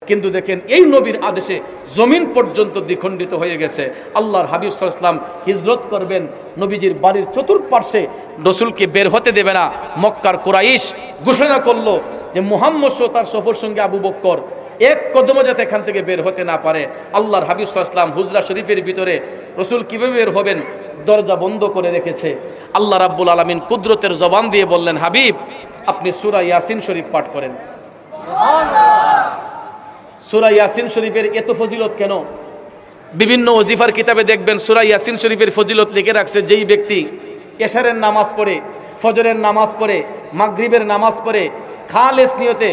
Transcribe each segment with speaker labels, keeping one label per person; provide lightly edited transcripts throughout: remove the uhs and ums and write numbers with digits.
Speaker 1: কিন্তু দেখেন এই নবীর আদেশে জমিন পর্যন্ত দ্বিখণ্ডিত হয়ে গেছে। আল্লাহর হাবিব সাল্লাল্লাহু আলাইহি ওয়াসাল্লাম হিজরত করবেন, নবীজির বাড়ির চতুর্পার্শ্বে রাসূলকে বের হতে দেবে না। মক্কার কুরাইশ ঘোষণা করলো যে মুহাম্মদ সহ তার সফর সঙ্গে আবু বকর এক কদমও যাতে এখান থেকে বের হতে না পারে। আল্লাহর হাবিব সাল্লাল্লাহু আলাইহি ওয়াসাল্লাম হুজরা শরীফের ভিতরে রাসূল কিভাবে বের হবেন দরজা বন্ধ করে রেখেছে। আল্লাহ রাব্বুল আলামিন কুদরতের জবান দিয়ে বললেন, হাবিব আপনি সূরা ইয়াসিন শরীফ পাঠ করেন। সূরা ইয়াসিন শরীফের এত ফজিলত কেন? বিভিন্ন ওজিফার কিতাবে দেখবেন সূরা ইয়াসিন শরীফের ফজিলত লিখে রাখছে, যেই ব্যক্তি এশারের নামাজ পড়ে, ফজরের নামাজ পড়ে, মাগরিবের নামাজ পড়ে খালেস নিয়তে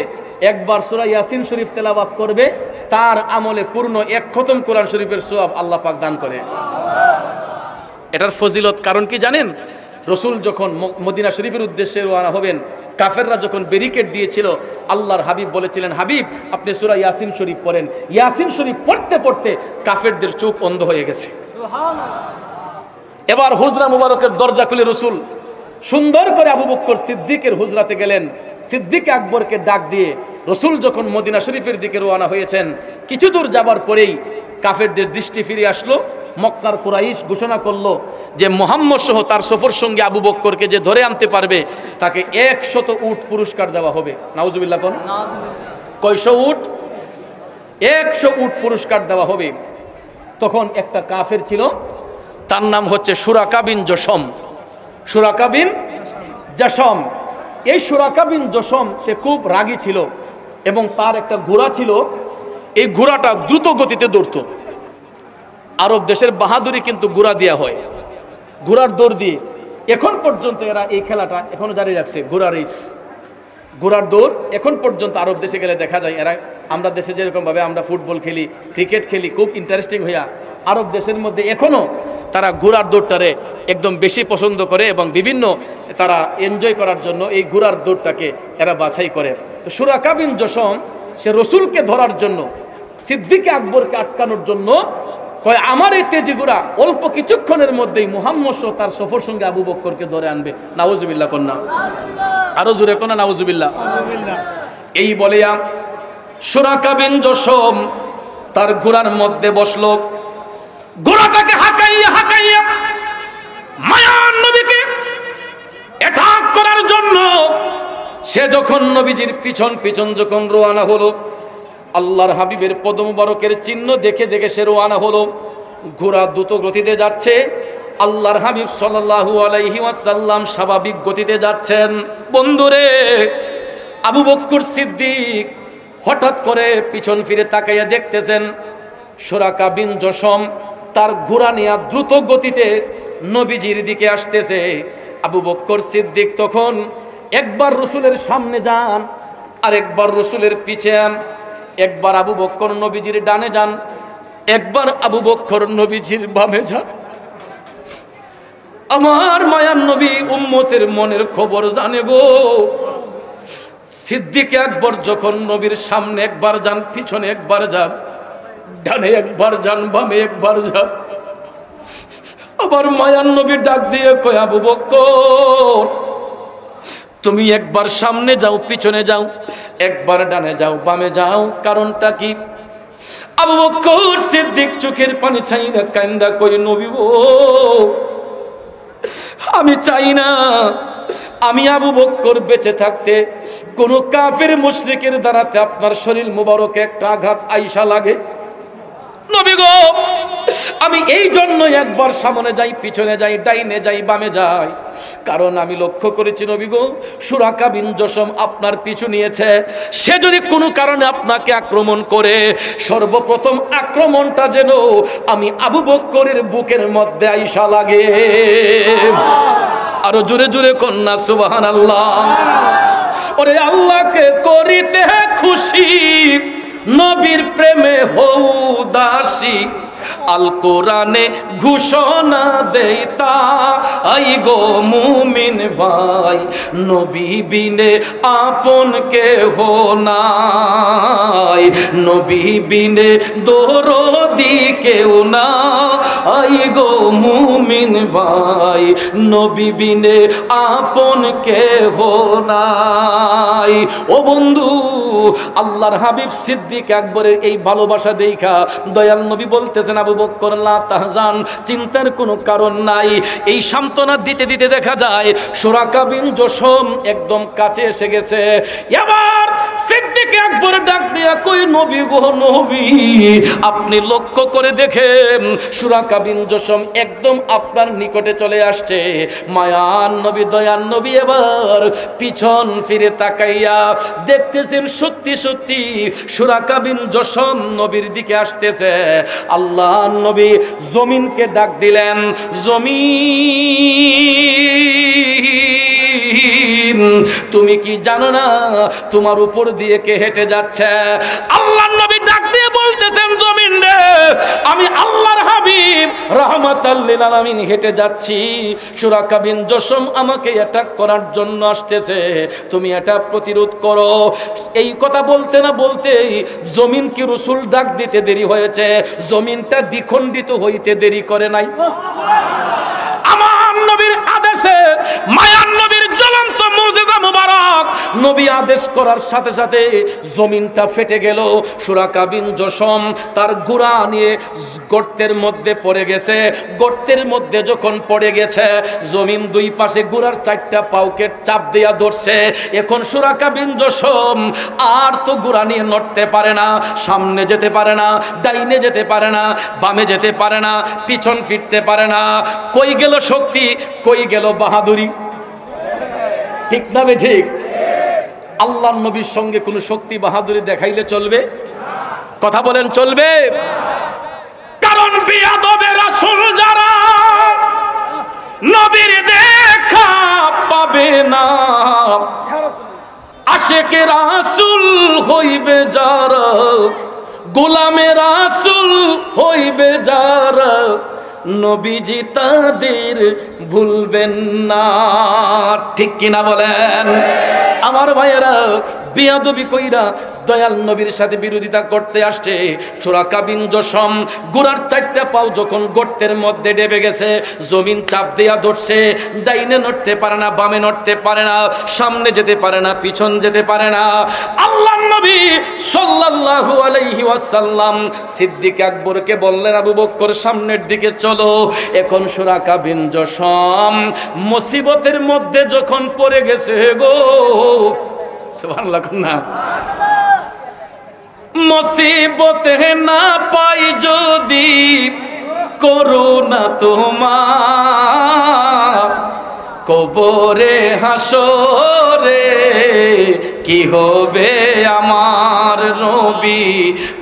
Speaker 1: একবার সূরা ইয়াসিন শরীফ তেলাওয়াত করবে, তার আমলে পূর্ণ এক খতম কোরআন শরীফের সওয়াব আল্লাহ পাক দান করে। এটার ফজিলত কারণ কি জানেন? রাসূল যখন মদিনা শরীফের উদ্দেশ্যে রওনা হবেন, কাফেররা যখন ব্যারিকেড দিয়েছিল, আল্লাহর হাবিব বলেছিলেন, হাবিব আপনি সূরা ইয়াসিন শরীফ পড়েন। ইয়াসিন শরীফ পড়তে পড়তে কাফেরদের চোখ অন্ধ হয়ে গেছে। এবার হুজরা মুবারকের দরজা খুলে রাসূল সুন্দর করে আবু বকর সিদ্দিকের হুজরাতে গেলেন। সিদ্দিক আকবরকে ডাক দিয়ে রাসূল যখন মদিনা শরীফের দিকে রওনা হয়েছেন, কিছু দূর যাবার পরেই কাফেরদের দৃষ্টি ফিরে আসলো। মক্কার কুরাইশ ঘোষণা করলো যে মুহাম্মদ সহ তার সফর সঙ্গে আবু বকরকে যে ধরে আনতে পারবে তাকে 100 উট পুরস্কার দেওয়া হবে। নাউজুবিল্লাহ কোন কয়শো উট? 100 উট পুরস্কার দেওয়া হবে। তখন একটা কাফের ছিল, তার নাম হচ্ছে সুরাকা বিন জশম। সুরাকা বিন জশম, এই সুরাকা বিন জশম সে খুব রাগী ছিল এবং তার একটা ঘোড়া ছিল। এই ঘোড়াটা দ্রুত গতিতে দৌড়তো। আরব দেশের বাহাদুরি কিন্তু ঘোড়া দেওয়া হয়, ঘোড়ার দৌড় দিয়ে। এখন পর্যন্ত এরা এই খেলাটা এখনো জারি রাখছে, ঘোড়া রেস, ঘোড়ার দৌড়। এখন পর্যন্ত আরব দেশে গেলে দেখা যায় এরা, আমরা দেশে যেরকম ভাবে আমরা ফুটবল খেলি, ক্রিকেট খেলি, খুব ইন্টারেস্টিং হইয়া, আরব দেশের মধ্যে এখনো তারা ঘোড়ার দৌড়টারে একদম বেশি পছন্দ করে এবং বিভিন্ন তারা এনজয় করার জন্য এই ঘোড়ার দৌড়টাকে এরা বাছাই করে। তো সুরাকা বিন জশম সে রসুলকে ধরার জন্য, সিদ্দিক আকবরকে আটকানোর জন্য কয়, আমার এই তেজি ঘোড়া অল্প কিছুক্ষণের মধ্যেই মুহাম্মদ সহ তার সফর সঙ্গে আবু বকরকে ধরে আনবে। নাউজুবিল্লাহ কন্যা, আরো জোরে কোনা নাউজুবিল্লাহ। এই বলিয়া সুরাকা বিন জশম তার ঘোড়ার মধ্যে বসলো। ঘোড়াটাকে হাঁকাইয়া হাঁকাইয়া মায়ার নবীকে অ্যাটাক করার জন্য সে যখন নবীজির পিছন পিছন যখন রওনা হলো, আল্লাহর হাবিবের পদ মুবারকের চিহ্ন দেখে দেখে সে রওনা হলো। ঘোড়া দ্রুত গতিতে যাচ্ছে, আল্লাহর হাবিব সাল্লাল্লাহু আলাইহি ওয়াসাল্লাম স্বাভাবিক গতিতে যাচ্ছেন। বন্ধুরে, আবু বকর সিদ্দিক হঠাৎ করে পিছন ফিরে তাকাইয়া দেখতেছেন সুরাকা বিন জশম তার ঘোড়া নিয়ে দ্রুত গতিতে নবীজির দিকে আসতেছে। আবু বকর সিদ্দিক তখন একবার রসুলের সামনে যান, আর একবার রসুলের পিছে যান, একবার আবু বকর নবীজির ডানে যান, একবার আবু বকর নবীজির বামে যান। আমার মায়ার নবী উম্মতের মনের খবর জানে গো। সিদ্দিক আকবর যখন নবীর সামনে একবার যান, পিছনে একবার যান, ডানে একবার যান, বামে একবার যান, আবার মায়ার নবী ডাক দিয়ে কয়, আবু বকর তুমি একবার সামনে যাও, পিছনে যাও, একবার ডানে যাও, বামে যাও। কারণটা কি? আবু বকর সিদ্দিক চোখের পানি ছাইরা কান্দা কই, নবী গো আমি চাই না আমি আবু বকর বেঁচে থাকতে কোন কাফের মুশরিকের দ্বারাতে আপনার শরীর মুবারকে একটা আঘাত আইসা লাগে। নবী গো আমি এই জন্য একবার সামনে যাই, পিছনে যাই, ডাইনে যাই, বামে যাই, কারণ আমি লক্ষ্য করেছি নবী গো সুরাকা বিন জশম আপনার পিছু নিয়েছে। সে যদি কোনো কারণে আপনাকে আক্রমণ করে, সর্বপ্রথম আক্রমণটা যেন আমি আবু বকরের বুকের মধ্যে আইসা লাগে। আরো জোরে জোরে কন্যা সুবহানাল্লাহ। ওরে আল্লাহকে করিতে খুশি, নবীর প্রেমে হউ দাসী, আল কোরআনে ঘোষণা দেই তাই গো মুমিন ভাই, নবী বিনে আপন কেহ নাই, নবী বিনে দরদি কেউ নাই গো মুমিন ভাই, নবী বিনে আপন কেহ নাই। ও বন্ধু, আল্লাহর হাবিব সিদ্দিক আকবরের এই ভালোবাসা দেখা দয়াল নবী বলতেছেন, আবু বকর লা তাহজান, চিন্তার কোনো কারণ নাই। এই সান্ত্বনা দিতে দিতে দেখা যায় সুরাকা বিন জশম একদম কাছে এসে গেছে। এবার সিদ্দিক আকবর ডাক দিয়া কই, নবী গো নবী, আপনি লক্ষ্য করে দেখেন সুরাকা বিন জশম একদম আপনার নিকটে চলে আসছে। মায়ান নবী, দয়ান নবী এবার পিছন ফিরে তাকাইয়া দেখতেছেন সত্যি সত্যি সুরাকা বিন জশম নবীর দিকে আসতেছে। আল্লাহ নবী জমিনকে ডাক দিলেন, জমিন তুমি কি জানো না তোমার উপর দিয়ে কে হেঁটে যাচ্ছে? আল্লাহর নবী ডাক দিয়ে বলতেছেন, জমিন রে, আমি আল্লাহর হাবিব রাহমাতাল লিল আলামিন হেঁটে যাচ্ছি, সুরাকা বিন জশম আমাকে অ্যাটাক করার জন্য আসতেছে, তুমি এটা প্রতিরোধ করো। এই কথা বলতে না বলতেই জমিন কি রাসূল ডাক দিতে দেরি হয়েছে, জমিনটা দ্বিখণ্ডিত হইতে দেরি করে নাই। আমার নবীর আদেশে, মায়ার নবীর জ্বলন্ত মুজিজা মুবারক, নবী আদেশ করার সাথে সাথে জমিনটা ফেটে গেল। সুরাকা বিন জশম তার ঘোড়া নিয়ে গর্তের মধ্যে পড়ে গেছে। গর্তের মধ্যে যখন পড়ে গেছে, জমিন দুই পাশে ঘোড়ার চারটা পাউকে চাপ দিয়া ধরছে। এখন সুরাকা বিন জশম আর তো ঘোড়া নিয়ে নড়তে পারে না, সামনে যেতে পারে না, ডাইনে যেতে পারে না, বামে যেতে পারে না, পিছন ফিরতে পারে না। কই গেল শক্তি, কই গেল বাহাদুরি? ঠিক না বে ঠিক? আল্লাহর নবীর সঙ্গে কোনো শক্তি বাহাদুরি দেখাইলে চলবে? কথা বলেন, চলবে? কারণ বিয়াদবে রাসূল যারা নবীর দেখা পাবে না, আশিকে রাসূল হইবে যারা, গোলামে রাসূল হইবে যারা, নবীজি তাদের ভুলবেন না। ঠিক কিনা বলেন? আমার ভাইয়েরা, বিয়াদবি কইরা দয়াল নবীর সাথে বিরোধিতা করতে আসছে সুরাকা বিন জশম। ঘোড়ার চারটা পাও যখন গর্তের মধ্যে ডেবে গেছে, জমিন চাপ দেয়া ধরছে, ডাইনে নড়তে পারে না, বামে নড়তে পারে না, সামনে যেতে পারে না, পিছন যেতে পারে না। আল্লাহর নবী সাল্লাল্লাহু আলাইহি ওয়াসাল্লাম সিদ্দিক আকবরকে বললেন, আবু বকর সামনের দিকে চলো। এখন সুরাকা বিন জশম মুসিবতের মধ্যে যখন পড়ে গেছে গো, সুবহানাল্লাহ না, মুসিবতে না পাই যদি করুণা তোমার, কবরে হাসরে কি হবে আমার নবী,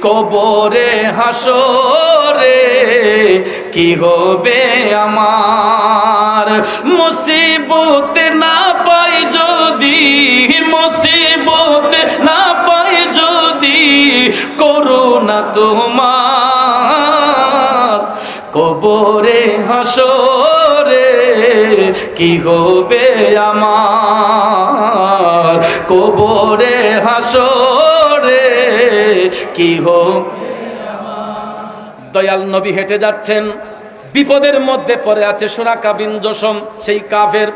Speaker 1: কবরে হাসরে কি হবে আমার। মুসিবত না পাই যদি, মুসিবত না পাই যদি করুণা তোমার, কবরে হাসরে কি হবে আমার, কবরে হাসরে কি হবে আমার। দয়াল নবী হেঁটে যাচ্ছেন, বিপদের মধ্যে পড়ে আছে সুরাকা বিন জশম, সেই কাফের।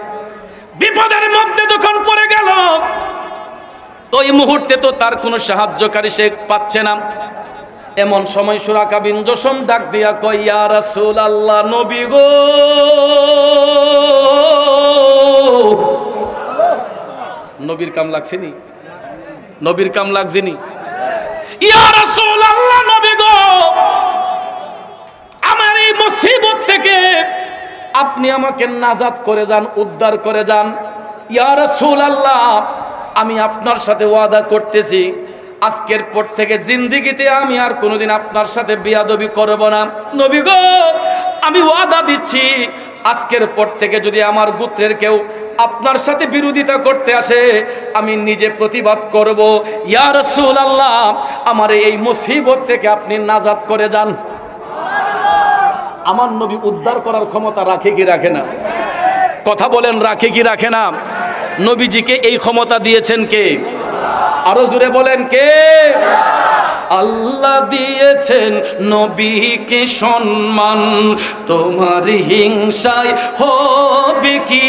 Speaker 1: বিপদের মধ্যে যখন পড়ে গেল, ওই মুহূর্তে তো তার কোনো সাহায্যকারী সে পাচ্ছে না। এমন সময় সুরাকা বিন জশম ডাক দিয়া কয়, ইয়া রাসূলুল্লাহ, নবী গো, নবীর কাম লাগছেনি, নবীর কাম লাগছেনি। ইয়া রাসূলুল্লাহ, নবী গো, আমার এই মুসিবত থেকে আপনি আমাকে নাজাত করে যান, উদ্ধার করে যান। ইয়া রাসূলুল্লাহ, আমি আপনার সাথে ওয়াদা করতেছি, আজকের পর থেকে জিন্দেগিতে আমি আর কোনোদিন আপনার সাথে বেয়াদবি করব না। নবী গো, আমি ওয়াদা দিচ্ছি, আজকের পর থেকে যদি আমার গোত্রের কেউ আপনার সাথে বিরোধিতা করতে আসে, আমি নিজে প্রতিবাদ করব। ইয়া রাসূলুল্লাহ, আমার এই মুসিবত থেকে আপনি নাজাত করে যান। আমার নবী উদ্ধার করার ক্ষমতা রাখে কি রাখে না? কথা বলেন, রাখে কি রাখে না? নবীজিকে এই ক্ষমতা দিয়েছেন কে? আরো জোরে বলেন কে? আল্লাহ দিয়েছেন নবীকে সম্মান, তোমার হিংসায় হবে কি?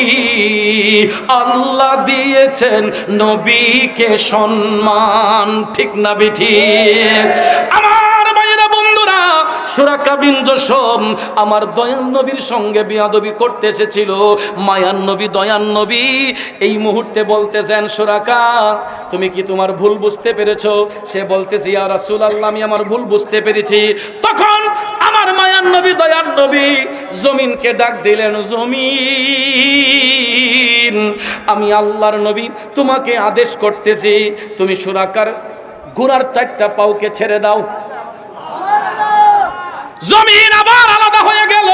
Speaker 1: আল্লাহ দিয়েছেন নবীকে সম্মান, ঠিক না বেঠিক? আমার ভাইরা বন্ধুরা, সুরাকা বিন জশম আমার দয়াল নবীর সঙ্গে বিয়াদবি করতে এসেছিল। মায়ার নবী, দয়াল নবী এই মুহূর্তে বলতেছেন, সুরাকা তুমি কি তোমার ভুল বুঝতে পেরেছো? সে বলতেছে, ইয়া রাসূলুল্লাহ আমি আমার ভুল বুঝতে পেরেছি। তখন আমার মায়ার নবী, দয়াল নবী জমিনকে ডাক দিলেন, জমিন আমি আল্লাহর নবী তোমাকে আদেশ করতেছি, তুমি সুরাকার ঘোড়ার 4টা পাউকে ছেড়ে দাও। জমিন আবার আলাদা হয়ে গেল,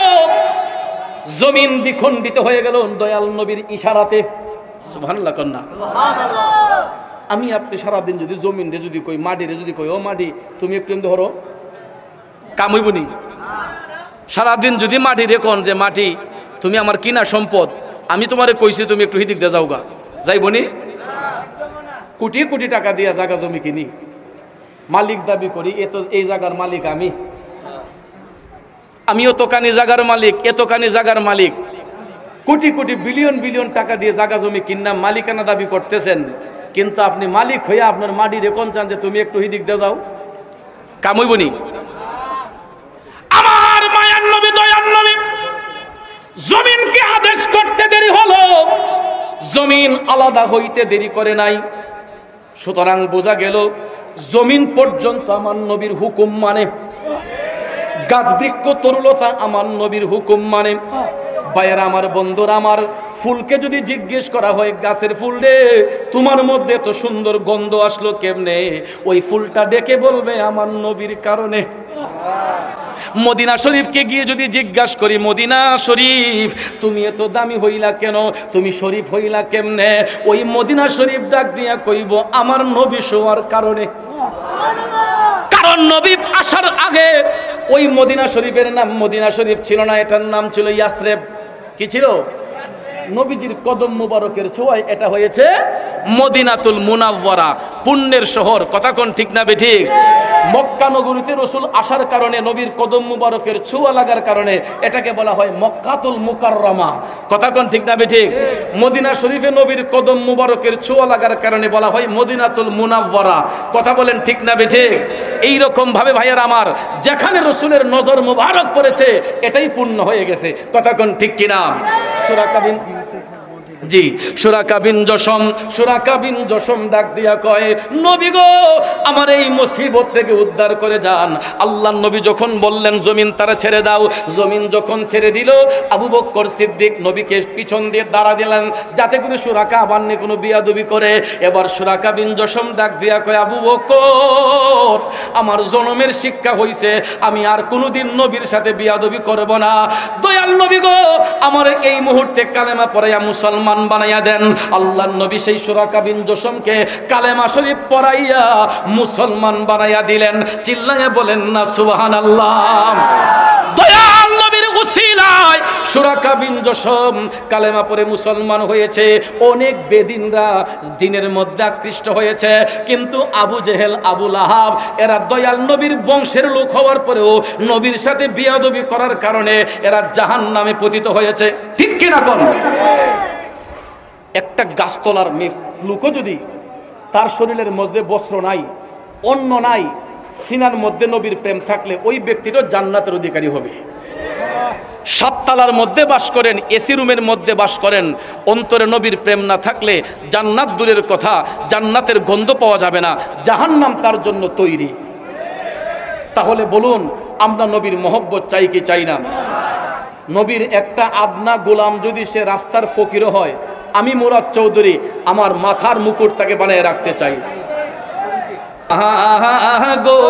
Speaker 1: জমিন দ্বিখণ্ডিত হয়ে গেল দয়াল নবীর ইশারাতে। সুবহানাল্লাহ কন্যা। আমি আপনি সারাদিন যদি জমিন রে যদি কই, মাটি রে যদি কই, ও মাটি তুমি একটু ধরো, কাম হইব নি? সারাদিন যদি মাটি রে কোন যে মাটি তুমি আমার কিনা সম্পদ, আমি তোমারে কইছি তুমি একটু হিদিক দিয়ে যাওগা, যাইবনি? কোটি কোটি টাকা দিয়া জায়গা জমি কিনি, মালিক দাবি করি, এই জায়গার মালিক আমিও তোকানি জায়গার মালিক, এতখানি জায়গার মালিক, কোটি কোটি বিলিয়ন বিলিয়ন টাকা দিয়ে জায়গা জমি কিনলাম, মালিকানা দাবি করতেছেন, কিন্তু আপনি মালিক হয়ে আপনার মাটি রেকন চান যে তুমি একটু হিদিক দিয়ে যাও, কামইবনি? আমার মায়ার নবী, দয়ার নবী জমিনকে আদেশ করতে দেরি হলো, জমিন আলাদা হইতে দেরি করে নাই। সুতরাং বোঝা গেল জমিন পর্যন্ত আমার নবীর হুকুম মানে, গাছ বৃক্ষ তরুলতা আমার নবীর হুকুম মানে। ভাইয়েরা আমার, বন্ধুরা আমার, ফুলকে যদি জিজ্ঞেস করা হয়, গাছের ফুল রে তোমার মধ্যে তো সুন্দর গন্ধ আসলো কেমনে, ওই ফুলটা ডেকে বলবে আমার নবীর কারণে। মদিনা শরীফকে গিয়ে যদি জিজ্ঞাসা করি, মদিনা শরীফ তুমি এত দামি হইলা কেন, তুমি শরীফ হইলা কেমনে, ওই মদিনা শরীফ ডাক দিয়া কইব আমার নবী শোয়ার কারণে। কারণ নবী আসার আগে ওই মদিনা শরীফের নাম মদিনা শরীফ ছিল না, এটার নাম ছিল ইয়াসরেব। কি ছিল? নবীজির কদম মুবারকের ছোঁয়ায় এটা হয়েছে মদিনাতুল মুনাওয়ারা, পুণ্যের শহর। কথা কোন ঠিক না বেঠিক? মক্কা নগরীতে রাসূল আসার কারণে, নবীর কদম মুবারকের ছোঁয়া লাগার কারণে এটাকে বলা হয় মক্কাতুল মুকাররমা। কথা কোন ঠিক না বেঠিক? মদিনা শরীফে নবীর কদম মুবারকের ছোঁয়া লাগার কারণে বলা হয় মদিনাতুল মুনাওয়ারা। কথা বলেন ঠিক না বেঠিক? এই রকম ভাবে ভাইয়ার আমার, যেখানে রাসূলের নজর মুবারক পড়েছে এটাই পূর্ণ হয়ে গেছে। কথা কোন ঠিক কিনা? সুরাকা বিন জি সুরাকা বিন জশম, সুরাকা বিন জশম ডাক দিয়া কয়, নবী গো আমার এই মুসিবত থেকে উদ্ধার করে যান। আল্লাহর নবী যখন বললেন জমিন তারা ছেড়ে দাও, জমিন যখন ছেড়ে দিল, আবু বকর সিদ্দিক নবীকে পিছন দিয়ে দাঁড়া দিলেন যাতে করে সুরাকা আবার নিয়ে কোনো বিয়াদবি করে। এবার সুরাকা বিন জশম ডাক দিয়া কয়, আবু বকর আমার জনমের শিক্ষা হইছে, আমি আর কোনোদিন নবীর সাথে বিয়াদবি করব না। দয়াল নবী গো আমার এই মুহূর্তে কালেমা পড়াইয়া মুসলমান বানাইয়া দেন। আল্লাহর নবী সেই সুরাকা বিন জশমকে কালেমা শরীফ পড়াইয়া মুসলমান বানাইয়া দিলেন। চিল্লাইয়া বলেন না সুবহানাল্লাহ। দয়াল নবীর উসিলায় সুরাকা বিন জশম কালেমা পড়ে মুসলমান হয়েছে। অনেক বেদিনরা দিনের মধ্যে আকৃষ্ট হয়েছে, কিন্তু আবু জেহেল, আবু লাহাব এরা দয়াল নবীর বংশের লোক হওয়ার পরেও নবীর সাথে বিয়াদবি করার কারণে এরা জাহান্নামে পতিত হয়েছে। ঠিক কিনা কোন? একটা গাছতলার লোকও যদি তার শরীরের মধ্যে বস্ত্র নাই, অন্ন নাই, সিনার মধ্যে নবীর প্রেম থাকলে ওই ব্যক্তিটা জান্নাতের অধিকারী হবে। 7 তালার মধ্যে বাস করেন, এসি রুমের মধ্যে বাস করেন, অন্তরে নবীর প্রেম না থাকলে জান্নাত দূরের কথা, জান্নাতের গন্ধ পাওয়া যাবে না, জাহান্নাম তার জন্য তৈরি। তাহলে বলুন আমরা নবীর মহব্বত চাই কি চাই না? নবীর একটা আদনা গোলাম যদি সে রাস্তার ফকিরও হয়, আমি মুরাদ চৌধুরী আমার মাথার মুকুটটাকে বানিয়ে রাখতে চাই। গো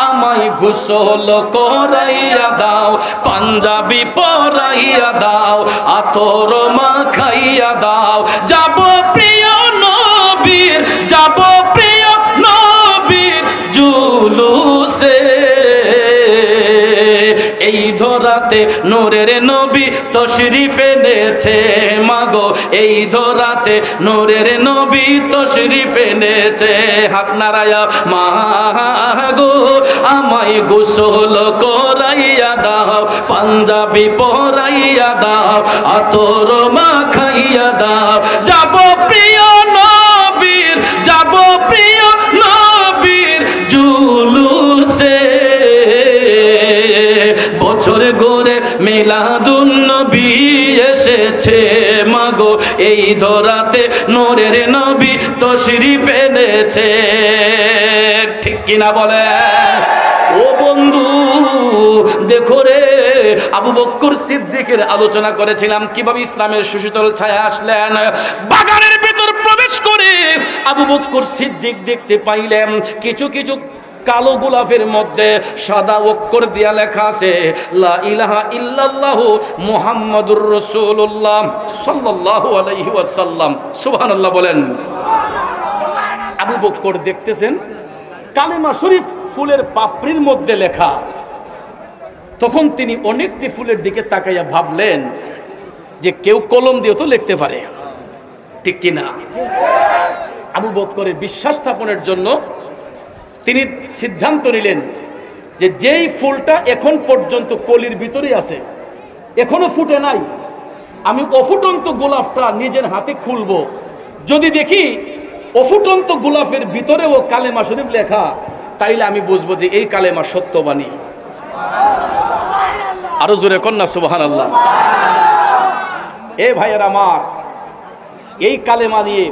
Speaker 1: আমায় গোসল করাইয়া দাও, পাঞ্জাবি পরাইয়া দাও, আতর মাখাইয়া দাও, যাব প্রিয় নবীর, যাব প্রিয় নবীর জুলুসে। এই ধরাতে নূরের নবী তশরিফ এনেছে মাগো এই ধরাতে নূরের নবী তশরিফ এনেছে হাত নারায়া মাগো আমায় গোসল করাইয়া দাও পাঞ্জাবি পরাইয়া দাও আতর মাখাইয়া দাও যাব প্রিয় নবীর যাব প্রিয় নবীর জুলুসে বছর ঘুরে মিলাদুন নবী এসেছে মাগো এই ধরাতে নূরের নবী তশরিফ এনেছে ঠিক কিনা বলে ও বন্ধু দেখো রে আবু বকর সিদ্দিকের আলোচনা করেছিলাম কিভাবে ইসলামের সুশীতল ছায়া আসলেন বাগানের ভিতর প্রবেশ করে আবু বকর সিদ্দিক দেখতে পাইলেন কিছু কিছু কালো গোলাপের মধ্যে সাদা অক্ষর দিয়া লেখা আছে লা ইলাহা ইল্লাল্লাহু মুহাম্মাদুর রাসূলুল্লাহ সাল্লাল্লাহু আলাইহি ওয়াসাল্লাম সুবহানাল্লাহ বলেন আবু বকর দেখতেছেন কালেমা শরীফ ফুলের পাপড়ির মধ্যে লেখা তখন তিনি অনেকটি ফুলের দিকে তাকাইয়া ভাবলেন যে কেউ কলম দিয়ে তো লিখতে পারে ঠিক কিনা আবু বকরের বিশ্বাস স্থাপনের জন্য তিনি সিদ্ধান্ত নিলেন যে যেই ফুলটা এখন পর্যন্ত কলির ভিতরে আছে এখনো ফুটে নাই আমি অফুটন্ত গোলাপটা নিজের হাতে খুলবো যদি দেখি অফুটন্ত গোলাপের ভিতরেও কালেমা শরীফ লেখা তাইলে আমি বুঝবো যে এই কালেমা সত্যবাণী আরো জোরে কন্যা সুবহানাল্লাহ এ ভাইয়ের আমার এই কালেমা নিয়ে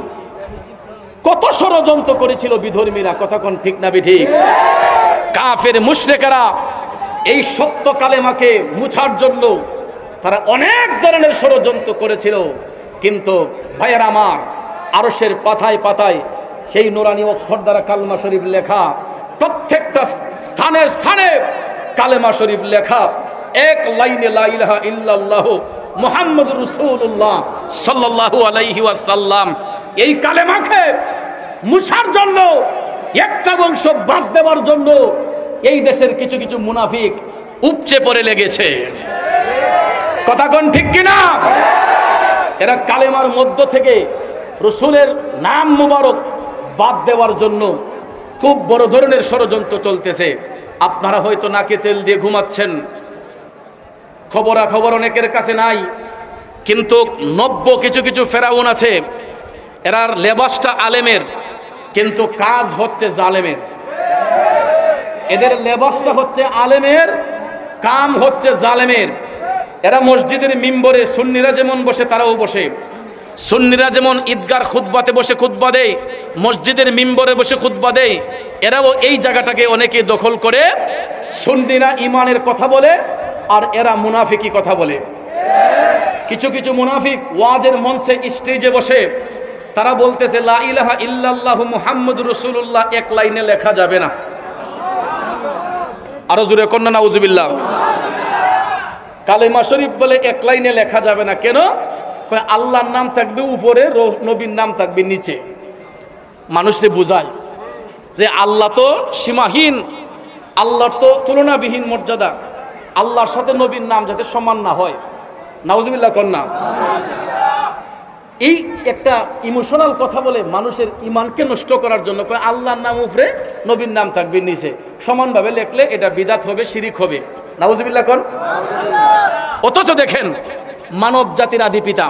Speaker 1: কত ষড়যন্ত্র করেছিল বিধর্মীরা কতক্ষণ ঠিক না ঠিক কাফের মুশরিকরা এই সত্য কালেমাকে মুছার জন্য তারা অনেক ধরনের ষড়যন্ত্র করেছিল কিন্তু ভাইয়ের আমার আরশের পাতায় পাতায় সেই নুরানি অক্ষর দ্বারা কালেমা শরীফ লেখা প্রত্যেকটা স্থানে স্থানে কালেমা শরীফ লেখা এক লাইনে লা ইলাহা ইল্লাল্লাহ মুহাম্মাদুর রাসূলুল্লাহ সাল্লাল্লাহু আলাইহি ওয়াসাল্লাম এই কালেমাকে মুছার জন্য একটা বংশ বাদ দেওয়ার জন্য এই দেশের কিছু কিছু মুনাফিক উপচে পড়ে লেগেছে কথা কোন ঠিক কিনা এরা কালেমার মধ্য থেকে রাসূলের নাম মুবারক বাদ দেওয়ার জন্য খুব বড় ধরনের ষড়যন্ত্র চলতেছে আপনারা হয়তো নাকে তেল দিয়ে ঘুমাচ্ছেন খবরাখবর অনেকের কাছে নাই কিন্তু নব্য কিছু কিছু ফেরাউন আছে এরার লেবাসটা আলেমের কিন্তু কাজ হচ্ছে জালেমের এদের লেবাসটা হচ্ছে আলেমের কাম হচ্ছে জালেমের এরা মসজিদের মিম্বরে সুন্নিরা যেমন বসে তারাও বসে সুন্নিরা যেমন ঈদগার খুতবাতে বসে খুতবা দেয় মসজিদের মিম্বরে বসে খুতবা দেয় এরাও এই জায়গাটাকে অনেকে দখল করে সুন্নিরা ইমানের কথা বলে আর এরা মুনাফিকি কথা বলে কিছু কিছু মুনাফিক ওয়াজের মঞ্চে স্টেজে বসে তারা বলতেছে লা ইলাহা ইল্লাল্লাহু মুহাম্মাদুর রাসূলুল্লাহ এক লাইনে লেখা যাবে না আরো জোরে কন্না নাউজুবিল্লাহ কালেমা শরীফ বলে এক লাইনে লেখা যাবে না কেন কয় আল্লাহর নাম থাকবে উপরে নবীর নাম থাকবে নিচে মানুষকে বোঝায় যে আল্লাহ তো সীমাহীন আল্লাহর তো তুলনাবিহীন মর্যাদা আল্লাহর সাথে নবীর নাম যাতে সমান না হয় নাউজুবিল্লাহ কন্না এই একটা ইমোশনাল কথা বলে মানুষের ইমানকে নষ্ট করার জন্য কয় আল্লাহর নাম উপরে নবীর নাম থাকবে নিচে সমানভাবে লেখলে এটা বিদাত হবে শিরিক হবে নাউজুবিল্লাহ কোন অথচ দেখেন মানব জাতির আদি পিতা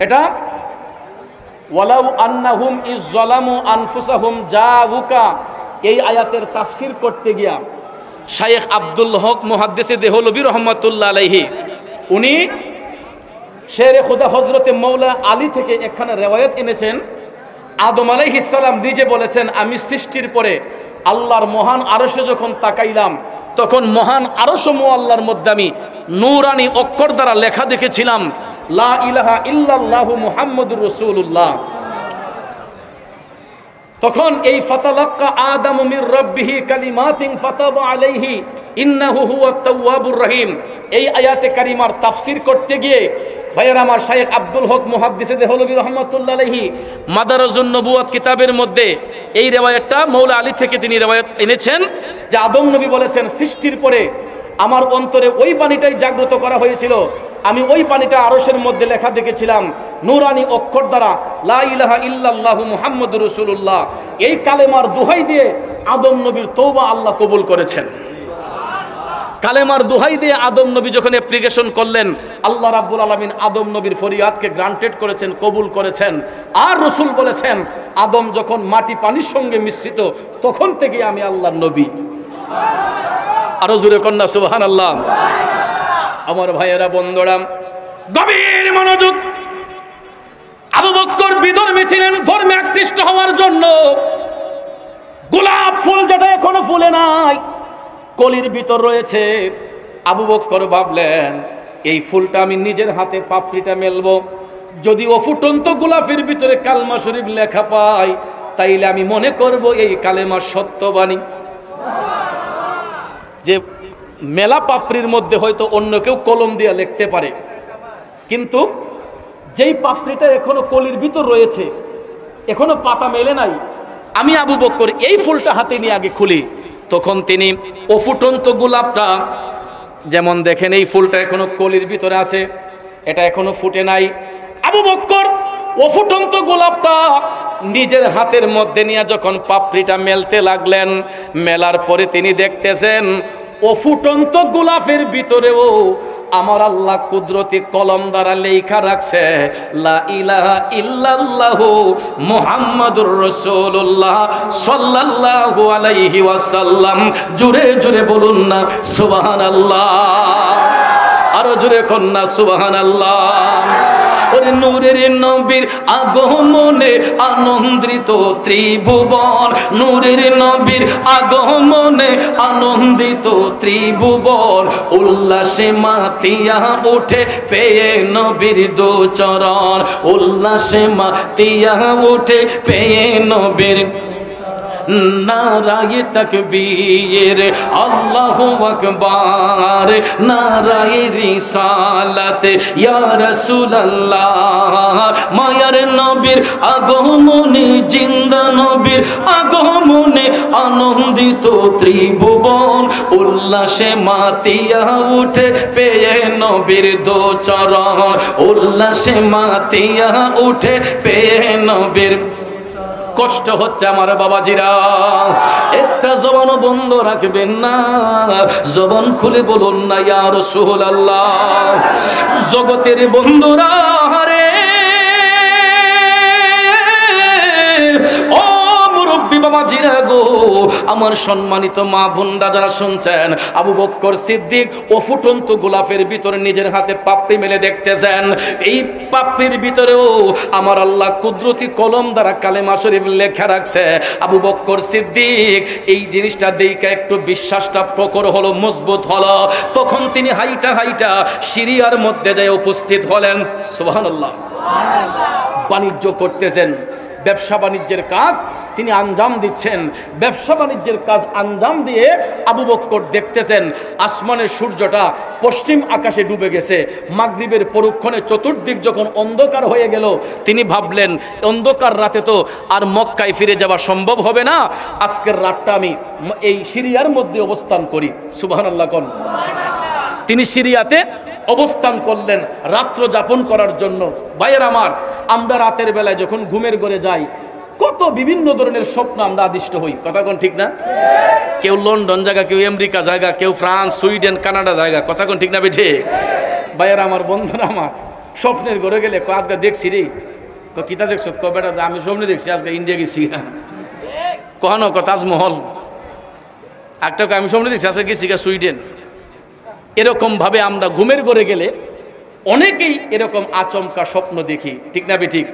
Speaker 1: এটা ওয়ালাউ আন্নাহুম ইজ যালামু আনফুসাহুম জাউকা এই আয়াতের তাফসীর করতে গিয়া শাইখ আব্দুল হক মুহাদ্দিসে দেহলভী রাহমাতুল্লাহ আলাইহি উনি শেরে খুদা হযরতে মাওলা আলী থেকে একখানা রিওয়ায়াত এনেছেন আদম আলাইহিস সালাম নিজে বলেছেন আমি সৃষ্টির পরে আল্লাহর মহান আরশে যখন তাকাইলাম তখন মহান আরশসমূহ আল্লাহর মধ্যে আমি নূরানি অক্ষর দ্বারা লেখা দেখেছিলাম লা ইলাহা ইল্লাল্লাহু মুহাম্মাদুর রাসূলুল্লাহ তখন এই ফাতালাক্কা আদামু মির রাব্বিহি কালিমাতিন ফাতাবা আলাইহি ইন্নাহু হুয়াত তাওয়াবুর রহিম এই আয়াতে কারিমার তাফসীর করতে গিয়ে ভাইয়েরা আমার শাইখ আব্দুল হক মুহাদ্দিসে দেহলভী রাহমাতুল্লাহ আলাইহি মাদারাজুন নবুওয়াত কিতাবের মধ্যে এই রিওয়ায়াতটা মাওলা আলী থেকে তিনি রিওয়ায়াত এনেছেন যে আদম নবী বলেছেন সৃষ্টির পরে আমার অন্তরে ওই বাণীটাই জাগ্রত করা হয়েছিল। আমি ওই বাণীটা আরশের মধ্যে লেখা দেখেছিলাম নূরানি অক্ষর দ্বারা, লা ইলাহা ইল্লাল্লাহু মুহাম্মাদুর রাসূলুল্লাহ। এই কালেমার দোহাই দিয়ে আদম নবীর তওবা আল্লাহ কবুল করেছেন। কালেমার দোহাই দিয়ে আদম নবী যখন অ্যাপ্লিকেশন করলেন, আল্লাহ রাব্বুল আলামিন আদম নবীর ফরিয়াদকে গ্রান্টেড করেছেন, কবুল করেছেন। আর রাসূল বলেছেন, আদম যখন মাটি পানির সঙ্গে মিশ্রিত, তখন থেকে আমি আল্লাহর নবী। আরো জোরে কন্যা সুবহানাল্লাহ। আমার ভাইয়েরা, বন্ধুরা, গভীর মনোযোগ। আবু বকর বিধর্মী ছিলেন, ধর্মে আকৃষ্ট হওয়ার জন্য। গোলাপ ফুল যেটা এখনো ফুলে নাই, কলির ভিতর রয়েছে। আবু বকর ভাবলেন, এই ফুলটা আমি নিজের হাতে পাপড়িটা মেলবো, যদি অফুটন্ত গোলাপের ভিতরে কালেমা শরীফ লেখা পাই, তাইলে আমি মনে করব এই কালেমা সত্যবাণী। যে মেলা পাপড়ির মধ্যে হয়তো অন্য কেউ কলম দিয়ে লিখতে পারে, কিন্তু যেই পাপড়িটা এখনো কলির ভিতর রয়েছে, এখনো পাতা মেলে নাই, আমি আবু বকর এই ফুলটা হাতে নিয়ে আগে খুলি। তখন তিনি অফুটন্ত গোলাপটা, যেমন দেখেন এই ফুলটা এখনো কলির ভিতরে আছে, এটা এখনো ফুটে নাই। আবু বকর অফুটন্ত গোলাপটা নিজের হাতের মধ্যে নিয়ে যখন পাপড়িটা মেলতে লাগলেন, মেলার পরে তিনি দেখতেছেন অফুটন্ত গোলাপের ভিতরেও আমার আল্লাহ কুদরতি কলম দ্বারা লেখা রাখছে, লা ইলাহা ইল্লাল্লাহু মুহাম্মাদুর রাসূলুল্লাহ সাল্লাল্লাহু আলাইহি ওয়াসাল্লাম। জোরে জোরে বলুন না সুবহানাল্লাহ। আরো জোরে কন্যা সুবহানাল্লাহ। ওরে নূরের নবীর আগমনে আনন্দিত ত্রিভুবন, নূরের নবীর আগমনে আনন্দিত ত্রিভুবন, উল্লাসে মাতিয়া উঠে পেয়ে নবীর দু চরণ, উল্লাসে মাতিয়া উঠে পেয়ে নবীর। নারায়ে তাকবীর আল্লাহু আকবার, নারায়ে রিসালাত ইয়া রাসূলুল্লাহ। মায়ার নবীর আগমনে, জিন্দা নবীর আগমনে আনন্দিত ত্রিভুবন, উল্লাসে মাতিয়া উঠে পেয়ে নবীর দু চরণ, উল্লাসে মাতিয়া উঠে পেয়ে নবীর। কষ্ট হচ্ছে আমার বাবাজিরা, একটা জবানও বন্ধ রাখবেন না, জবান খুলে বলুন না ইয়া রাসূলুল্লাহ। জগতের বন্ধুরা রে, ও মুরব্বি বাবাজিরা গো, আমার সম্মানিত মা বোনরা যারা শুনছেন, আবু বকর সিদ্দিক অফুটন্ত গোলাপের ভিতরে নিজের হাতে পাপড়ি মেলে দেখতেছেন, এই পাপড়ির ভিতরেও আমার আল্লাহ কুদরতি কলম দ্বারা কালেমা শরীফ লেখা রাখছে। আবু বকর সিদ্দিক এই জিনিসটা দেখে একটু বিশ্বাসটা প্রখর হলো, মজবুত হলো। তখন তিনি হাইটা হাইটা সিরিয়ার মধ্যে যায় উপস্থিত হলেন। সুবহানাল্লাহ। বাণিজ্য করতেছেন, ব্যবসা বাণিজ্যের কাজ তিনি আঞ্জাম দিচ্ছেন। ব্যবসা বাণিজ্যের কাজ আঞ্জাম দিয়ে আবু বকর দেখতেছেন আসমানের সূর্যটা পশ্চিম আকাশে ডুবে গেছে। মাগরিবের পরক্ষণে চতুর্দিক যখন অন্ধকার হয়ে গেল, তিনি ভাবলেন অন্ধকার রাতে তো আর মক্কায় ফিরে যাওয়া সম্ভব হবে না, আজকের রাতটা আমি এই সিরিয়ার মধ্যে অবস্থান করি। সুবহানাল্লাহ কোন। তিনি সিরিয়াতে অবস্থান করলেন রাত্র যাপন করার জন্য। ভাইয়ের আমার, আমরা রাতের বেলায় যখন ঘুমের ঘরে যাই, কত বিভিন্ন ধরনের স্বপ্ন আমরা আদিষ্ট হই, কথা কোন ঠিক না? কেউ লন্ডন জায়গা, কেউ আমেরিকা জায়গা, কেউ ফ্রান্স, সুইডেন, কানাডা জায়গা, কথা কোন ঠিক না বেঠে? ভাইয়ের আমার, বন্ধুরা আমার, স্বপ্নের ঘরে গেলে আজকে দেখছি রে, কিতা দেখছো? বেটা আমি স্বপ্নে দেখছি আজকে ইন্ডিয়া গেছি। কখনো তাজমহল, একটা আমি স্বপ্নে দেখছি আজকে গেছি সুইডেন। এরকম ভাবে আমরা ঘুমের ঘরে গেলে অনেকেই এরকম আচমকা স্বপ্ন দেখি, ঠিক না বেঠিক?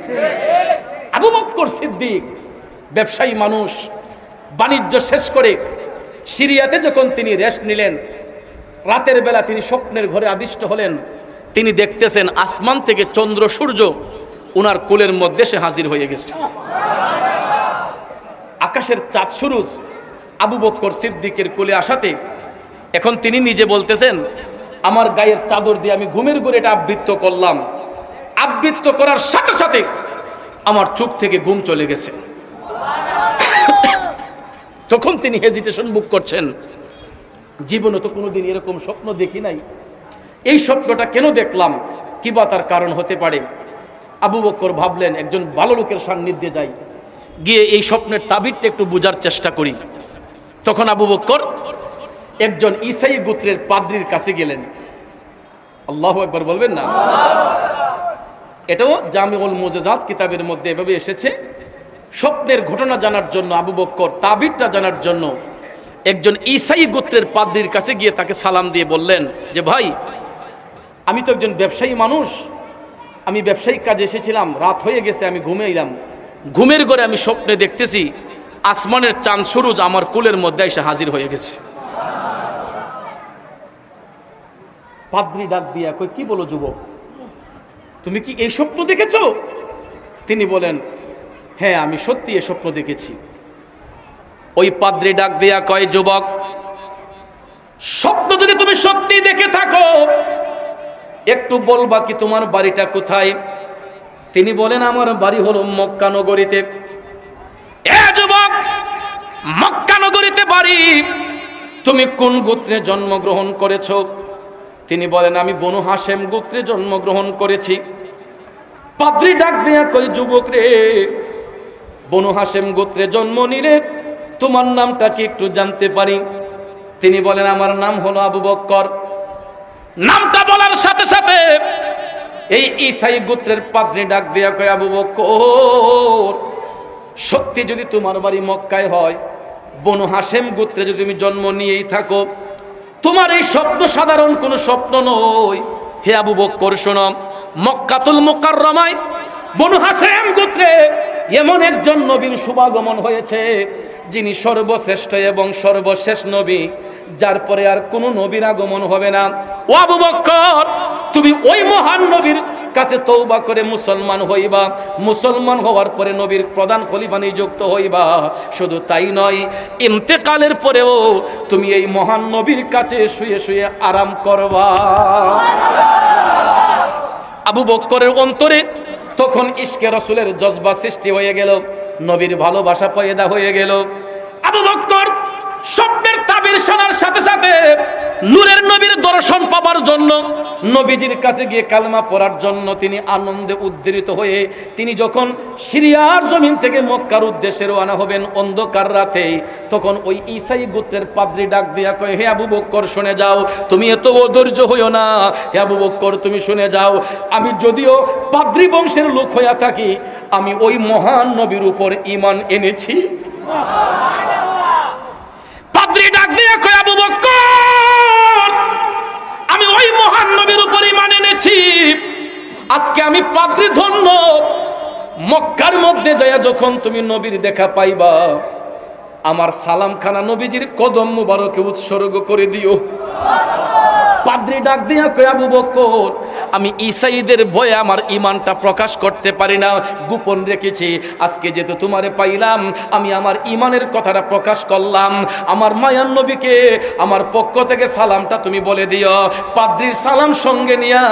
Speaker 1: আবু বকর সিদ্দিক ব্যবসায়ী মানুষ, বাণিজ্য শেষ করে সিরিয়াতে যখন তিনি রেস্ট নিলেন, রাতের বেলা তিনি স্বপ্নের ঘরে আদিষ্ট হলেন। তিনি দেখতেছেন আসমান থেকে চন্দ্র সূর্য ওনার কোলের মধ্যে সে হাজির হয়ে গেছে। আকাশের চাঁদ সুরুজ আবু বকর সিদ্দিকের কোলে আসাতে এখন তিনি নিজে বলতেছেন, আমার গায়ের চাদর দিয়ে আমি ঘুমের ঘরে এটা আবৃত্ত করলাম, আবৃত্ত করার সাথে সাথে আমার চোখ থেকে ঘুম চলে গেছে। তখন তিনি হেজিটেশন বুক করছেন, জীবনে তো কোনোদিন এরকম স্বপ্ন দেখি নাই, এই স্বপ্নটা কেন দেখলাম, কি বা তার কারণ হতে পারে। আবু বকর ভাবলেন একজন ভালো লোকের সান্নিধ্যে যাই, গিয়ে এই স্বপ্নের তাবিরটা একটু বোঝার চেষ্টা করি। তখন আবু বকর একজন ঈসাই গোত্রের পাদ্রীর কাছে গেলেন। আল্লাহু আকবার বলবেন না? এটাও জামিউল মুজিজাত কিতাবের মধ্যে এভাবে এসেছে। স্বপ্নের ঘটনা জানার জন্য আবু বকর তাবিরটা জানার জন্য একজন ঈসাই গোত্রের পাদ্রীর কাছে গিয়ে তাকে সালাম দিয়ে বললেন যে ভাই, আমি তো একজন ব্যবসায়ী মানুষ, আমি ব্যবসায়িক কাজে এসেছিলাম, রাত হয়ে গেছে, আমি ঘুমে এলাম, ঘুমের ঘরে আমি স্বপ্নে দেখতেছি আসমানের চাঁদ সূরজ আমার কোলের মধ্যে এসে হাজির হয়ে গেছে। পাদ্রী ডাক দিয়া কই, কি বলো যুবক, তুমি কি এই স্বপ্ন দেখেছো? তিনি বলেন, হ্যাঁ আমি সত্যি এই স্বপ্ন দেখেছি। ওই পাদ্রী ডাক দিয়া কয়, যুবক, স্বপ্ন যদি তুমি সত্যি দেখে থাকো একটু বলবা কি তোমার বাড়িটা কোথায়? তিনি বলেন, আমার বাড়ি হলো মক্কা নগরীতে। এ যুবক, মক্কা নগরীতে বাড়ি, তুমি কোন গোত্রে জন্মগ্রহণ করেছো? তিনি বলেন, আমি বনু হাশেম গোত্রে জন্মগ্রহণ করেছি। পাদ্রী ডাক দিয়া কই, যুবক রে, বনু হাশেম গোত্রে জন্ম নিলে তোমার নামটা কি একটু জানতে পারি? তিনি বলেন, আমার নাম হলো আবু বকর। নামটা বলার সাথে সাথে এই ঈসাই গোত্রের পাদ্রী ডাক দিয়া কয়, আবু বকর, সত্যি যদি তোমার বাড়ি মক্কায় হয়, বনু হাশেম গোত্রে যদি তুমি জন্ম নিয়েই থাকো, তোমার এই স্বপ্ন সাধারণ কোনো স্বপ্ন নয়। হে আবু বকর শোনো, মক্কাতুল মুকাররমায় বনু হাশেম গোত্রে এমন একজন নবীর শুভাগমন হয়েছে, যিনি সর্বশ্রেষ্ঠ এবং সর্বশেষ নবী, যার পরে আর কোনো নবীর আগমন হবে না। ও আবু বকর, তুমি ওই মহান নবীর কাছে তওবা করে মুসলমান হইবা, মুসলমান হওয়ার পরে নবীর প্রধান খলিফা নিযুক্ত হইবা। শুধু তাই নয়, ইন্তেকালের পরেও তুমি এই মহান নবীর কাছে শুয়ে শুয়ে আরাম করবা। আবু বকরের অন্তরে তখন ইশকে রাসূলের জজবা সৃষ্টি হয়ে গেল, নবীর ভালোবাসা পয়দা হয়ে গেল। আবু বকর স্বপ্নের তাবির শোনার সাথে সাথে নূরের নবীর দর্শন পাবার জন্য, নবীজির কাছে গিয়ে কালেমা পড়ার জন্য তিনি আনন্দে উদ্দীরিত হয়ে তিনি যখন সিরিয়ার জমিন থেকে মক্কার উদ্দেশ্যে রওনা হবেন অন্ধকার রাতে, তখন ওই ঈসাই গোত্রের পাদ্রী ডাক দিয়া কয়, হে আবু বকর শুনে যাও, তুমি এত অধৈর্য হইও না। হে আবু বকর তুমি শুনে যাও, আমি যদিও পাদ্রী বংশের লোক হইয়া থাকি, আমি ওই মহান নবীর উপর ঈমান এনেছি। পাদ্রী ডাক দিয়া কয়, আবু বকর, আমি ওই মহান নবীর উপর ঈমান এনেছি। আজকে আমি পাদ্রী ধন্য। মক্কার মধ্যে যায়া যখন তুমি নবীর দেখা পাইবা, আমার সালামখানা নবীজির কদম মুবারকে উৎসর্গ করে দিও। পাদ্রী ডাক দিয়া কয়, আবু বকর, আমি ঈসাইদের ভয়ে আমার ঈমানটা প্রকাশ করতে পারি না, গোপন রেখেছি। আজকে যেহেতু তোমারে পাইলাম, আমি আমার ঈমানের কথাটা প্রকাশ করলাম। আমার মায়ার নবীকে আমার পক্ষ থেকে সালামটা তুমি বলে দিও। পাদ্রীর সালাম সঙ্গে নিয়া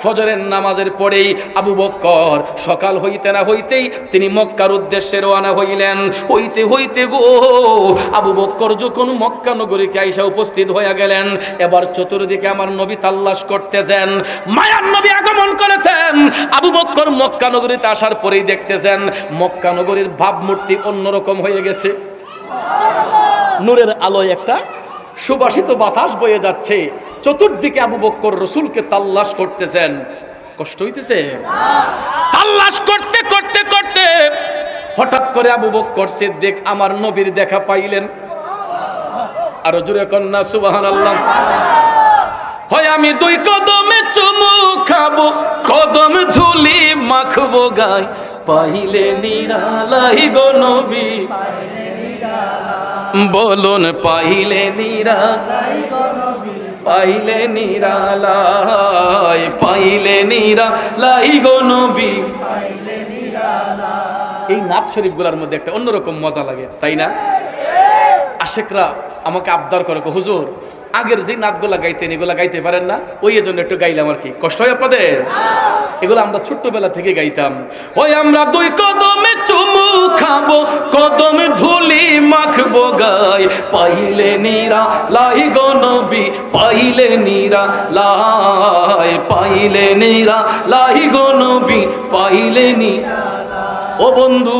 Speaker 1: ফজরের নামাজের পরেই আবু বকর সকাল হইতে না হইতেই তিনি মক্কার উদ্দেশ্যে রওনা হইলেন। হইতে হইতে গো আবু বকর যখন মক্কা নগরীতে আইসা উপস্থিত হয়ে গেলেন, এবার চতুর্দিকে আমার নবী তাল্লাশ করতেছেন। মায়ার নবী আগমন করেছেন। আবু বকর মক্কা নগরীতে আসার পরেই দেখতেছেন মক্কা নগরীর ভাবমূর্তি অন্যরকম হয়ে গেছে। নূরের আলোয় একটা সুবাসিত বাতাস বয়ে যাচ্ছে। চতুর্দিকে আবু বকর রাসূলকে তাল্লাশ করতেছেন। কষ্ট হইতেছে? তাল্লাশ করতে করতে করতে হঠাৎ করে আবু বকর সিদ্দিক আমার নবীর দেখা পাইলেন। আরো জোরে কন্যা সুবহানাল্লাহ। হয় আমি দুই কদমে চুমু খাবো, কদম ধুলি মাখবো গায়, পাইলে নিরালাই গো নবী, বলুন পাইলে নিরালাই গো নবী, পাইলে নিরালাই, পাইলে নিরালাই গো নবী, পাইলে নিরালাই। এই নাত শরীফ গুলার মধ্যে একটা অন্যরকম মজা লাগে, তাই না? আশেকরা আমাকে আবদার করে, হুজুর আগের যে নাতগুলা গাইতেন এগুলা গাইতে পারেন না? ওই জন্য একটু গাইলাম আর কি। কষ্ট হয় আপনাদের? এগুলো আমরা ছোট্টবেলা থেকে গাইতাম। ওই আমরা দুই কদমে চুমু খাবো কদম ধুলি মাখবো গায় পাইলে নিরা লাই গো নবী পাইলে নিরা লাই পাইলে নিরা লাই গো নবী পাইলে নিরা। ও বন্ধু,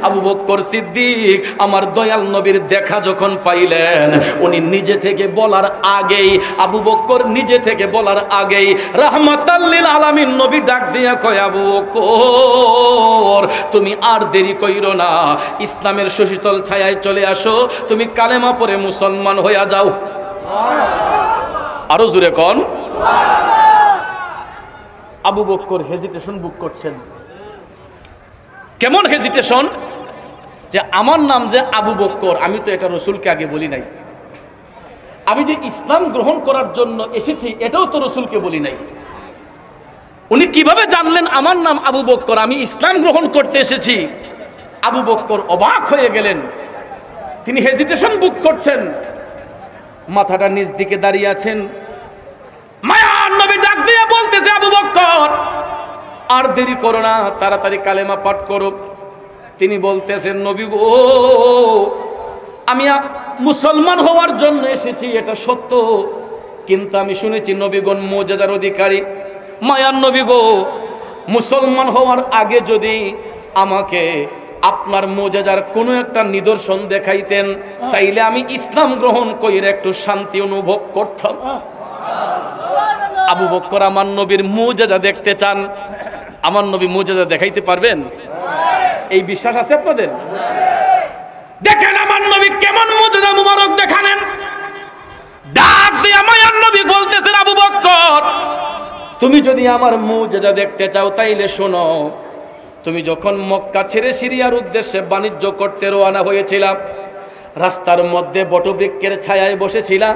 Speaker 1: আবু বকর সিদ্দিক আমার দয়াল নবীর দেখা যখন পাইলেন, উনি নিজে থেকে বলার আগেই, আবু বকর নিজে থেকে বলার আগেই রাহমাতাল লিল আলামিন নবী ডাক দিয়া কয়, আবু বকর তুমি আর দেরি কইরো না, ইসলামের শশীতল ছায়ায় চলে আসো, তুমি কালেমা পড়ে মুসলমান হইয়া যাও। আরো জোরে কোন। আবু বকর হেজিটেশন বুক করছেন। কেমন হেজিটেশন? যে আমার নাম যে আবু বকর, আমি তো এটা রসুলকে আগে বলি নাই, আমি যে ইসলাম গ্রহণ করার জন্য এসেছি এটাও তো রসুলকে বলি নাই। উনি কিভাবে জানলেন আমার নাম আবু বকর, আমি ইসলাম গ্রহণ করতে এসেছি? আবু বকর অবাক হয়ে গেলেন, তিনি হেজিটেশন বুক করছেন, মাথাটা নিচ দিকে দাঁড়িয়ে আছেন। মায়ার নবী ডাক দিয়ে বলতেছে, আবু বকর আর দেরি করো না, তাড়াতাড়ি কালেমা পাঠ করো। তিনি বলতেছেন, নবী গো আমি মুসলমান হওয়ার জন্য এসেছি এটা সত্য, কিন্তু আমি শুনেছি নবীগণ মুজিজার অধিকারী। মায়ার নবী গো মুসলমান হওয়ার আগে যদি আমাকে আপনার মুজিজার কোনো একটা নিদর্শন দেখাইতেন, তাইলে আমি ইসলাম গ্রহণ করে একটু শান্তি অনুভব করতাম। আবু বকর আমার নবীর মুজিজা দেখতে চান, আমার নবী মুজিজা দেখাইতে পারবেন? এই বিশ্বাস আছে আপনাদের? দেখেন আমার নবী কেমন মুজিজা মুবারক দেখালেন। ডাক দিয়ে মায়ার নবী বলতেছেন, আবু বকর তুমি যদি আমার মুজিজা দেখতে চাও তাইলে শোনো, তুমি যখন মক্কা ছেড়ে সিরিয়ার উদ্দেশ্যে বাণিজ্য করতে রওনা হয়েছিলা, রাস্তার মধ্যে বটবৃক্ষের ছায়ায় বসেছিলা,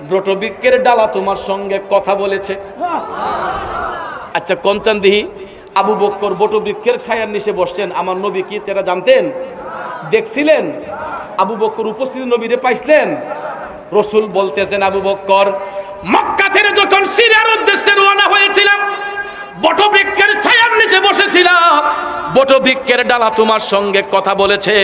Speaker 1: বটবৃক্ষের ডালা তোমার সঙ্গে কথা বলেছে। আচ্ছা কনচান দিহি, আবু বকর বটবৃক্ষের ছায়ার নিচে বসছেন, আমার নবী কি সেটা জানতেন? দেখছিলেন? আবু বকর উপস্থিত নবীরে পাইছিলেন? রসুল বলতেছেন, আবু বকর মক্কা ছেড়ে যখন সিরিয়ার উদ্দেশ্যে রওনা হয়েছিলাম, বটবৃক্ষের ছায়ার নিচে বসেছিলাম, বটবৃক্ষের ডালা তোমার সঙ্গে কথা বলেছে।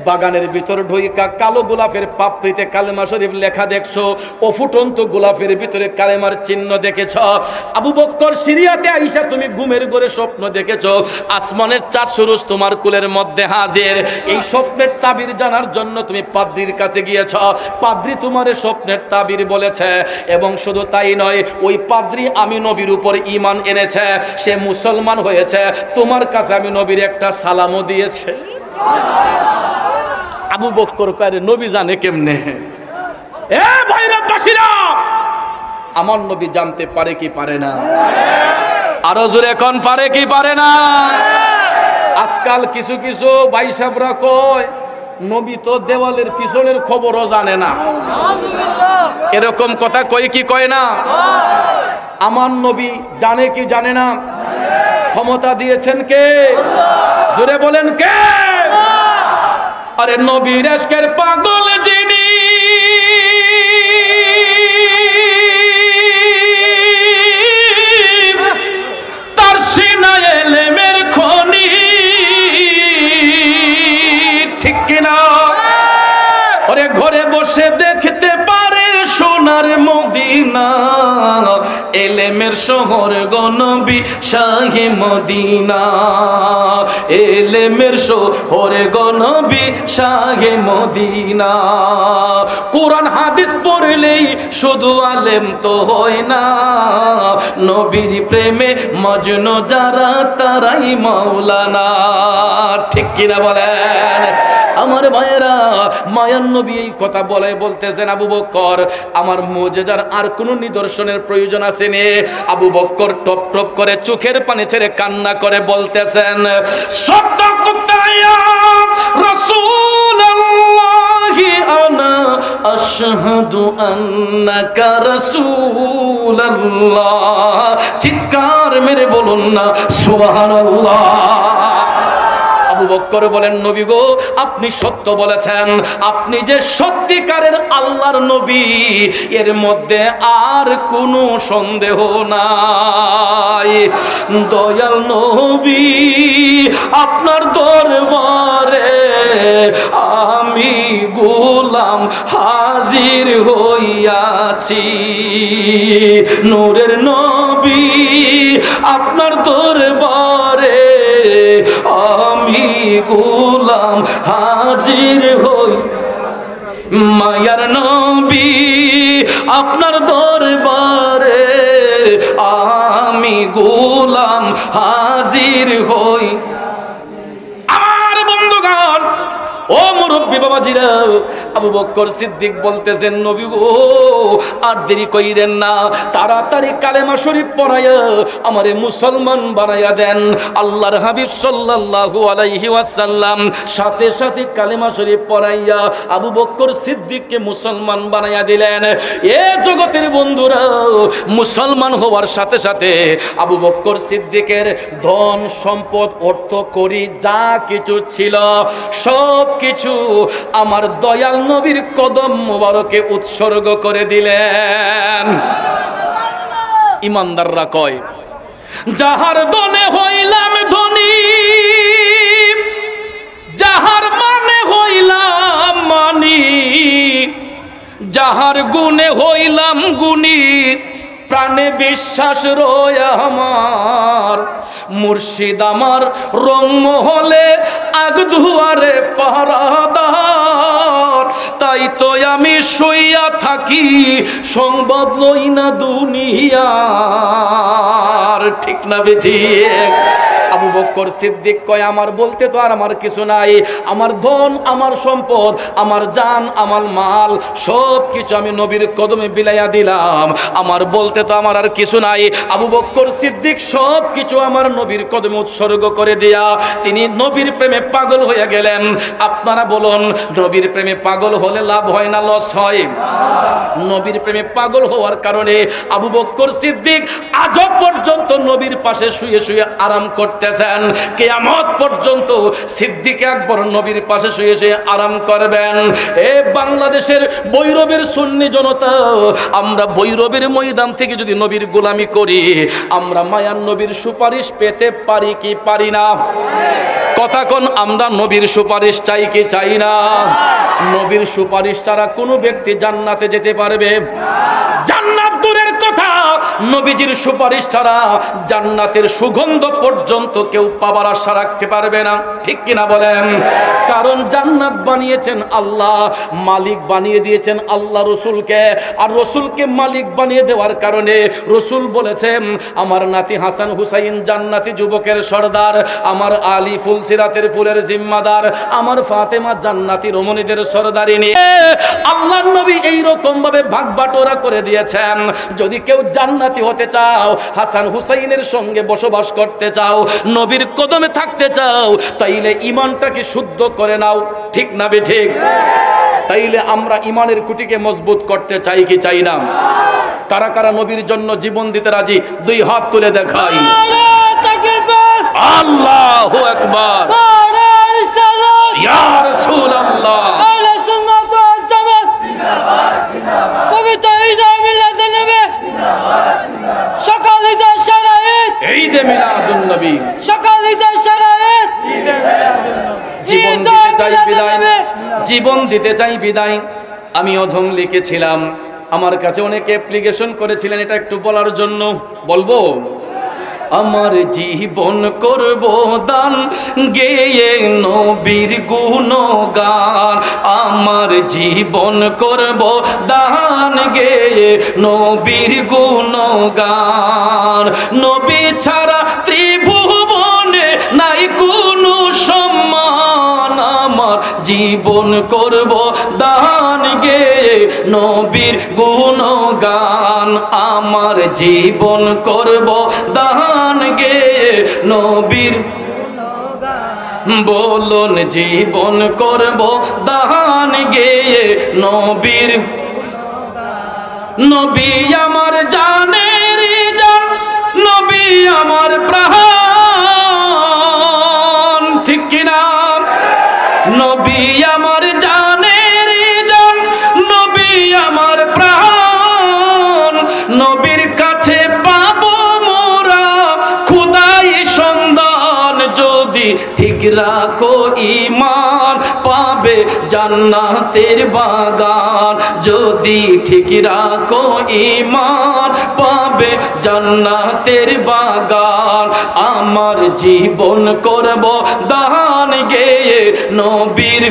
Speaker 1: বাগানের ভিতর ঢুইকা কালো গোলাপের পাপড়িতে কালেমা শরীফ লেখা দেখছো, ও ফুটন্ত গোলাপের ভিতরে কালেমার চিহ্ন দেখেছ। আবু বকর সিরিয়াতে আইসা তুমি ঘুমের ঘরে স্বপ্ন দেখেছ, আসমানের চাঁদ সুরজ তোমার কুলের মধ্যে হাজির। এই স্বপ্নের তাবির জানার জন্য তুমি পাদ্রীর কাছে গিয়েছ, পাদ্রী তোমার স্বপ্নের তাবির বলেছে, এবং শুধু তাই নয়, ওই পাদ্রী আমি নবীর উপর ঈমান এনেছে, সে মুসলমান হয়েছে, তোমার কাছে আমি নবীর একটা সালামও দিয়েছে। আবু বকর কয়, নবী জানে কেমনে? এ ভাইরা বাসীরা, আমার নবী জানতে পারে কি পারে না? আরো জোরে কোন, পারে কি পারে না? আজকাল কিছু কিছু ভাই সাহেবরা কয় নবী তো দেওয়ালের পিছনের খবরও জানে না, এরকম কথা কয় কি কয় না? আমার নবী জানে কি জানে না? ক্ষমতা দিয়েছেন কে? জোরে বলেন কে? আরে নবীর ইশকের পাগল যিনি, তার সিনায় ইলমের খনি, ঠিক কিনা? ওরে ঘরে বসে দেখতে পারে সোনার মদিনা, এলেমের শহর গো নবী শাহে মদিনা, এলেমের শহর গো নবী শাহে মদিনা। কোরআন হাদিস পড়লেই শুধু আলেম তো হয় না, নবীর প্রেমে মজনু যারা তারাই মাওলানা, ঠিক কিনা বলেন? আমার ভাইয়েরা, মায়ার নবী এই কথা বলতেছেন, আবু বকর আমার মুজিজার আর কোন নিদর্শনের প্রয়োজন আছে নে? আবু বকর টপ টপ করে চোখের পানি ছেড়ে কান্না করে বলতেছেন, সাদাকাতা ইয়া রাসূলুল্লাহি আনা আশহাদু আন্নাকা রাসূলুল্লাহ। চিৎকার মেরে বলুন না সুবহানাল্লাহ। আবু আবু বকর বলেন, নবী গো আপনি সত্য বলেছেন, আপনি যে সত্যিকারের আল্লাহর নবী এর মধ্যে আর কোনো সন্দেহ নাই। দয়াল নবী আপনার দরবারে আমি গোলাম হাজির হইয়াছি। নূরের নবী আপনার দরবারে আমি গোলাম হাজির হই। মায়ার নবী আপনার দরবারে আমি গোলাম হাজির হই। আমার বন্ধুগণ, ও মুরব্বী বাবাজিরা, আবু বকর সিদ্দিক বলতেছেন, নবী গো আর দেরি কইরেন না, তাড়াতাড়ি কালেমা শরীফ পড়ায়া আমারে মুসলমান বানায়া দেন। আল্লাহর হাবিব সাল্লাল্লাহু আলাইহি ওয়াসাল্লাম সাথে সাথে কালেমা শরীফ পড়াইয়া আবু বকর সিদ্দিককে মুসলমান বানায়া দিলেন। এ জগতের বন্ধুরা, মুসলমান হওয়ার সাথে সাথে আবু বকর সিদ্দিকের ধন সম্পদ অর্থ করি যা কিছু ছিল সব কিছু আমার দয়াল নবীর কদম মোবারকে উৎসর্গ করে দিলেন। ইমানদাররা কয়, যাহার বনে হইলাম ধনী, যাহার মানে হইলাম মানি, যাহার গুণে হইলাম গুণী, প্রাণে বিশ্বাস রয় আমার, মুর্শিদ আমার রংমহলে আগ দুয়ারে পাহারাদার, তাই তো আমি শুইয়া থাকি সংবাদ লই না দুনিয়ার। ঠিক না বেঠিক? আবু বকর সিদ্দিক কয়, আমার বলতে তো আর আমার কিছু নাই, আমার ধন আমার সম্পদ আমার জান আমার মাল সব কিছু আমি নবীর কদমে বিলাইয়া দিলাম, আমার বলতে তো আমার আর কিছু নাই। আবু বকর সিদ্দিক সব কিছু আমার নবীর কদমে উৎসর্গ করে দিয়া তিনি নবীর প্রেমে পাগল হয়ে গেলেন। আপনারা বলুন, নবীর প্রেমে পাগল হলে লাভ হয় না লস হয়? নবীর প্রেমে পাগল হওয়ার কারণে আবু বকর সিদ্দিক আজ পর্যন্ত নবীর পাশে শুয়ে শুয়ে আরাম করতেছেন। কিয়ামত পর্যন্ত সিদ্দিক আকবর নবীর পাশে শুয়ে শুয়ে আরাম করবেন। এ বাংলাদেশের বৈরবের সুন্নি জনতা, আমরা বৈরবের ময়দান থেকে যদি নবীর গোলামি করি, আমরা মায়ার নবীর সুপারিশ পেতে পারি কি পারি না? কথা কোন, আমরা নবীর সুপারিশ চাই কি চাই না? নবীর সুপারিশ ছাড়া কোনো ব্যক্তি জান্নাতে যেতে পারবে? জান্নাত দূরের কথা, নবীজির সুপারিশ ছাড়া জান্নাতের সুগন্ধ পর্যন্ত কেউ পাবার আশা রাখতে পারবে না। ঠিক কিনা বলেন? কারণ জান্নাত বানিয়েছেন আল্লাহ, মালিক বানিয়ে দিয়েছেন আল্লাহ রসুলকে, আর রসুলকে মালিক বানিয়ে দেওয়ার কারণে রসুল বলেছেন, আমার নাতি হাসান হুসাইন জান্নাতি যুবকের সর্দার, আমার আলী ফুলসিরাতের ফুলের জিম্মাদার, আমার ফাতেমা জান্নাতি রমণীদের সর্দারিনী। আল্লাহর নবী এইরকম ভাবে ভাগ বাটোয়ারা করে দিয়েছেন, যদি কেউ জান্নাতি হতে চাও, হাসান হুসাইনের সঙ্গে বসবাস করতে চাও, নবীর কদমে থাকতে চাও, তাইলে ইমানটাকে শুদ্ধ করে নাও। ঠিক না বে ঠিক? তাইলে আমরা ইমানের খুঁটিকে মজবুত করতে চাই কি চাই না? কারা কারা নবীর জন্য জীবন দিতে রাজি? দুই হাত তুলে দেখাই। আল্লাহু আকবার, ইয়া রাসূলুল্লাহ। ঈদে মিলাদুন নবী, জীবন দিতে চাই বিদায়। আমি অধম লিখেছিলাম, আমার কাছে অনেকে অ্যাপ্লিকেশন করেছিলেন, এটা একটু বলার জন্য বলবো। আমার জীবন করব দান গেয়ে নবীর গুণগান, আমার জীবন করব দান গেয়ে নবীর গুণগান। নবী ছাড়া ত্রিভুবনে নাই কোনো সম্মান, আমার জীবন করব দান গেয়ে নবীর গুণগান, আমার জীবন করব দান গেয়ে নবীর। বলুন, জীবন করব দান গেয়ে নবীর। নবী আমার জানের জান, নবী আমার প্রাণ। ঠিক কিনা? রাখো ঈমান পাবে জান্নাতের বাগান, যদি ঠিক রাখো ঈমান পাবে জান্নাতের বাগান। আমার জীবন করব দান গেয়ে নবীর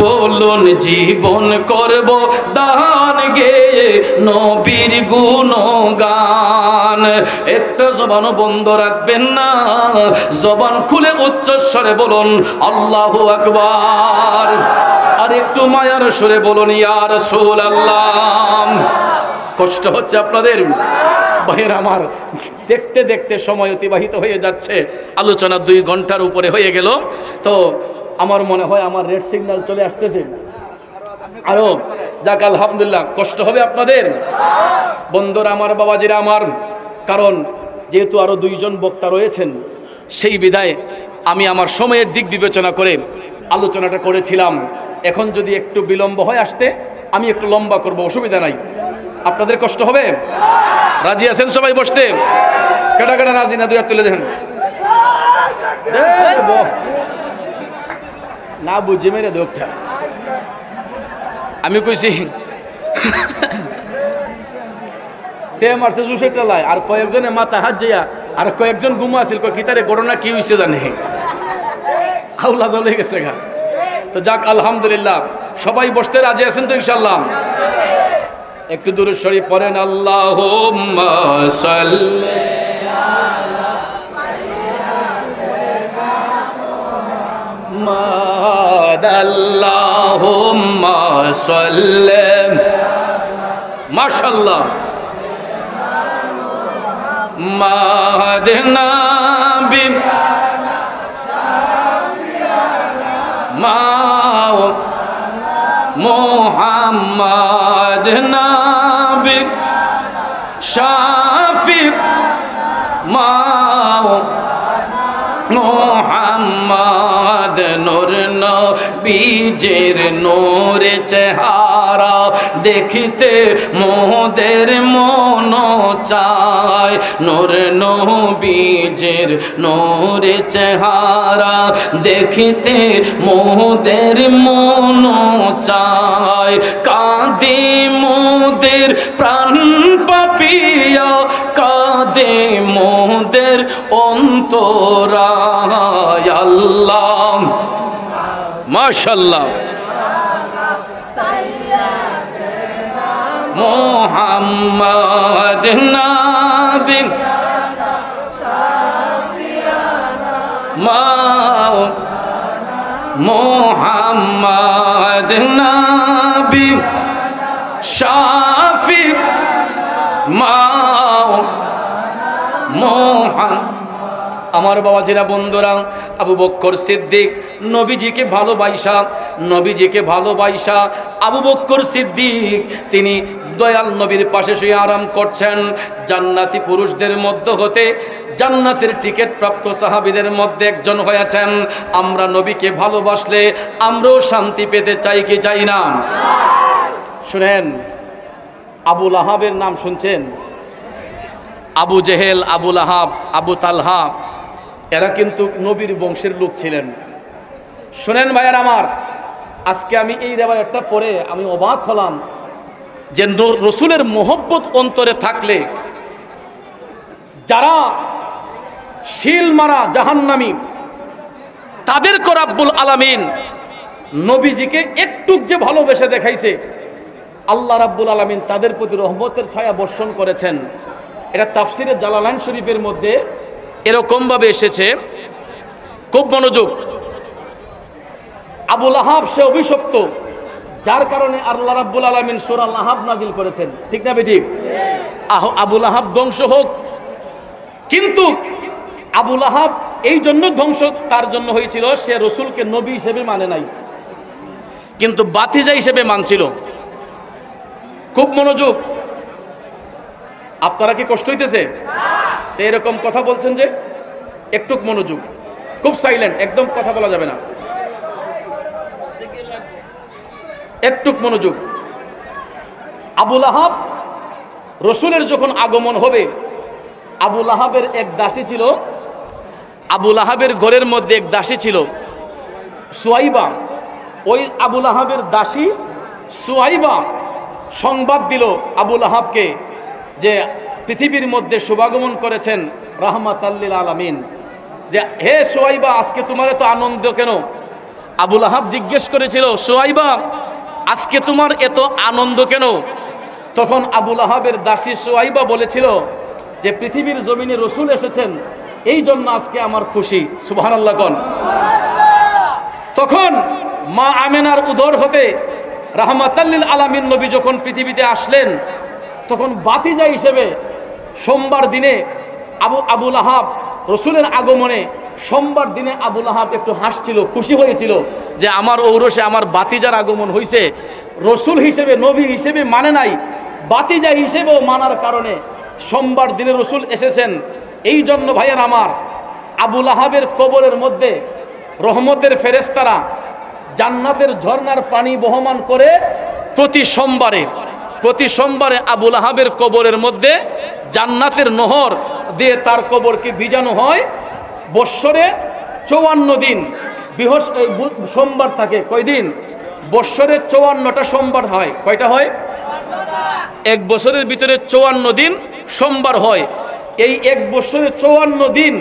Speaker 1: বলুন, জীবন করব দান গেয়ে নবীর গুণগান। একটা জবানও বন্ধ রাখবেন না, জবান খুলে উচ্চস্বরে বলুন আল্লাহু আকবার। আর একটু মায়ার সুরে বলুন ইয়া রাসূলুল্লাহ। কষ্ট হচ্ছে আপনাদের ভাইয়ের আমার, দেখতে দেখতে সময় অতিবাহিত হয়ে যাচ্ছে, আলোচনা 2 ঘন্টার উপরে হয়ে গেল। তো আমার মনে হয় আমার রেড সিগন্যাল চলে আসতেছে আরো, যাক আলহামদুলিল্লাহ। কষ্ট হবে আপনাদের বন্ধুরা আমার, বাবাজিরা আমার, কারণ যেহেতু আরো 2 জন বক্তা রয়েছেন, সেই বিধায় আমি আমার সময়ের দিক বিবেচনা করে আলোচনাটা করেছিলাম। এখন যদি একটু বিলম্ব হয় আসতে, আমি একটু লম্বা করব, অসুবিধা নাই। আপনাদের কষ্ট হবে? রাজি আছেন সবাই বসতে? কাটা কাটা রাজি না? 2 হাত তুলে দেখেন। না বুঝে মেরে দোকটা আমি কইছি তে মারছে জুসের টালায়, আর কয়েকজনে মাথা হাত যাইয়া, আর কয়েকজন ঘুমা আছিল, কিতারে ঘটনা কি হইছে জানে, আউলা জ্বলে গেছে গা। তো যাক আলহামদুলিল্লাহ, সবাই বসতে রাজি আছেন তো ইনশাআল্লাহ? একটু দুরূদ শরীফ পড়েন, আল্লাহুম্মা সাল্লি আল্লাহুম্মা সাল্লি, মাশাআল্লাহ, মাহদিনা বি মা মুহাম্মদ নবী শাফি মা মুহাম্মদ নূর নবীজির নূর চেহারা দেখিতে মোদের মন চায়, নূর নবীজির নূর চেহারা দেখিতে মোদের মন চায়। কাঁদে মোদের প্রাণ পাপিয়া, কাঁদে মোদের অন্তরায়, আল্লাহ মাশাআল্লাহ মুহাম্মদ নবী মা মুহাম্মদ নবী শাফি মা মুহাম্মদ। আমার বাবাজিরা বন্ধুরা, আবু বকর সিদ্দিক নবীজিকে ভালোবাসা আবু বকর সিদ্দিক তিনি দয়াল নবীর পাশে শুয়ে আরাম করছেন। জান্নাতি পুরুষদের মধ্য হতে জান্নাতের টিকিট প্রাপ্ত সাহাবীদের মধ্যে একজন হয়েছেন। আমরা নবীকে ভালোবাসলে আমরাও শান্তি পেতে চাই কি চাই না? শুনেন, আবু লাহাবের নাম শুনছেন? আবু জেহেল, আবু লাহাব, আবু তালহা, এরা কিন্তু নবীর বংশের লোক ছিলেন। শুনেন ভাইয়ার আমার, আজকে আমি এই রেওয়ায়াতটা পড়ে আমি অবাক হলাম যে রসুলের মোহব্বত অন্তরে থাকলে যারা শিল মারা জাহান্নামী তাদেরকে রাব্বুল আলামিন নবীজিকে একটু যে ভালোবেসে দেখাইছে, আল্লাহ রাব্বুল আলামিন তাদের প্রতি রহমতের ছায়া বর্ষণ করেছেন। এটা তাফসিরে জালালাইন শরীফের মধ্যে এরকম ভাবে এসেছে, খুব মনোযোগ। আবু লাহাব সে অভিশপ্ত, যার কারণে আল্লাহ রাব্বুল আলামিন সূরা লাহাব নাজিল করেছেন, ঠিক না বেঠিক? আবু লাহাব ধ্বংস হোক, কিন্তু আবু লাহাব এই জন্য ধ্বংস তার জন্য হয়েছিল, সে রসুলকে নবী হিসেবে মানে নাই, কিন্তু বাতিজা হিসেবে মানছিল। খুব মনোযোগ। আপনারা কি কষ্ট হইতেছে? এরকম কথা বলছেন যে একটু মনোযোগ, খুব সাইলেন্ট, একদম কথা বলা যাবে না, একটু মনোযোগ। আবু লাহাব রসুলের যখন আগমন হবে, আবু লাহাবের এক দাসী ছিল, আবুল আহাবের ঘরের মধ্যে এক দাসী ছিল সুয়াইবা। ওই আবুল আহাবের দাসী সুয়াইবা সংবাদ দিল আবুল আহাবকে যে পৃথিবীর মধ্যে শুভাগমন করেছেন রাহমাতাল্লিল আলামিন, যে হে সুয়াইবা, আজকে তোমার এত আনন্দ কেন? আবুল আহাব জিজ্ঞেস করেছিল, সুয়াইবা, আজকে তোমার এত আনন্দ কেন? তখন আবুল আহাবের দাসী সুয়াইবা বলেছিল যে পৃথিবীর জমিনে রসুল এসেছেন, এই জন্য আজকে আমার খুশি। সুবহানাল্লাহ কোন। তখন মা আমেনার উদর হতে রাহমাতাল্লিল আলামিন নবী যখন পৃথিবীতে আসলেন, তখন বাতিজা হিসেবে সোমবার দিনে আবুল আহাব রসুলের আগমনে সোমবার দিনে আবুল আহাব একটু হাসছিল, খুশি হয়েছিল যে আমার ঔরসে আমার বাতিজার আগমন হয়েছে। রসুল হিসেবে নবী হিসেবে মানে নাই, বাতিজা হিসেবেও মানার কারণে সোমবার দিনে রসুল এসেছেন। এই জন্য ভাইয়ের আমার, আবুল আহাবের কবরের মধ্যে রহমতের ফেরেশতারা জান্নাতের ঝর্ণার পানি বহমান করে প্রতি সোমবারে আবুল আহাবের কবরের মধ্যে জান্নাতের নহর দিয়ে তার কবরকে ভিজানো হয়। বৎসরে 54 দিন সোমবার থাকে। কয়দিন? বৎসরে 54টা সোমবার হয়। কয়টা হয়? এক বছরের ভিতরে 54 দিন সোমবার হয়। এই এক বছরে 54 দিন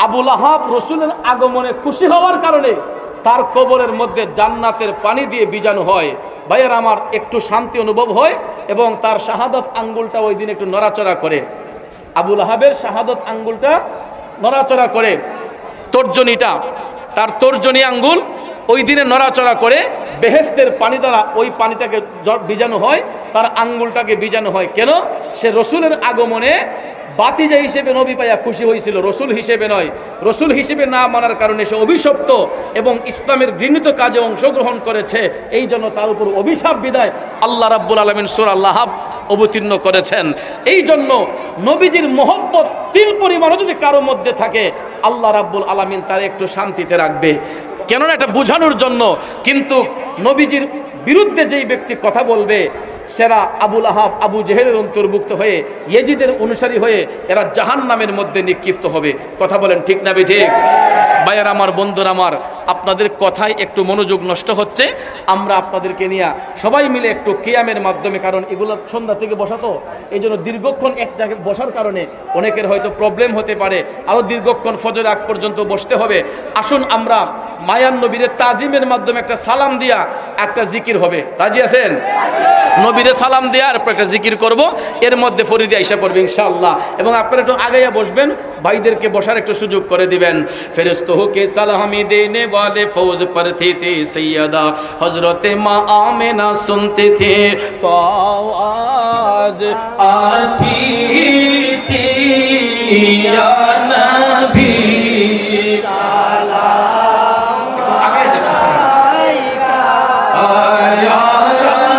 Speaker 1: আবুল আহাব রসুলের আগমনে খুশি হওয়ার কারণে তার কবরের মধ্যে জান্নাতের পানি দিয়ে ভিজানো হয়। ভাইয়ের আমার, একটু শান্তি অনুভব হয় এবং তার শাহাদাত আঙ্গুলটা ওই দিন একটু নড়াচড়া করে। আবুল আহাবের শাহাদাত আঙ্গুলটা নড়াচড়া করে, তার তর্জনী আঙ্গুল ওই দিনে নড়াচড়া করে। বেহেশতের পানি দ্বারা ওই পানিটাকে ভিজানো হয়, তার আঙ্গুলটাকে ভিজানো হয়। কেন? সে রসুলের আগমনে বাতিজা হিসেবে নবী পাইয়া খুশি হয়েছিল, রসুল হিসেবে নয়। রসুল হিসেবে না মানার কারণে সে অভিশপ্ত এবং ইসলামের ঘৃণিত কাজে অংশগ্রহণ করেছে। এই জন্য তার উপর অভিশাপ বিদায় আল্লাহ রাব্বুল আলামিন সূরা লাহাব অবতীর্ণ করেছেন। এই জন্য নবীজির মহব্বত তিল পরিমাণও যদি কারো মধ্যে থাকে, আল্লাহ রাব্বুল আলামিন তার একটু শান্তিতে রাখবে। কেননা এটা বোঝানোর জন্য। কিন্তু নবীজির বিরুদ্ধে যেই ব্যক্তি কথা বলবে, সেরা আবুল আহাব আবু জেহেলের অন্তর্ভুক্ত হয়ে ইয়েজিদের অনুসারী হয়ে এরা জাহান্নামের মধ্যে নিক্ষিপ্ত হবে। কথা বলেন ঠিক না ঠিক? ভাইয়ার আমার, বন্ধুরা আমার, আপনাদের কথায় একটু মনোযোগ নষ্ট হচ্ছে। আমরা আপনাদেরকে নিয়ে সবাই মিলে একটু কিয়ামের মাধ্যমে, কারণ এগুলো সন্ধ্যা থেকে বসাতো, এই জন্য দীর্ঘক্ষণ এক জায়গায় বসার কারণে অনেকের হয়তো প্রবলেম হতে পারে, আরও দীর্ঘক্ষণ ফজর আগ পর্যন্ত বসতে হবে। আসুন আমরা মায়ান নবীর তাজিমের মাধ্যমে একটা সালাম দিয়া একটা জিকির হবে। রাজি আছেন? নবীরে সালাম দিয়া আর একটা জিকির করব, এর মধ্যে ফরিদি আইসা পড়বে ইনশাআল্লাহ। এবং আপনারা একটু আগাইয়া বসবেন, ভাইদেরকে বসার একটু সুযোগ করে দিবেন। ফেরেশতোं के सलामी देने वाले फौज पर थे सैयदा हजरत माँ आमिना सुनते थे तो आवाज आती थी या नबी सलाम आया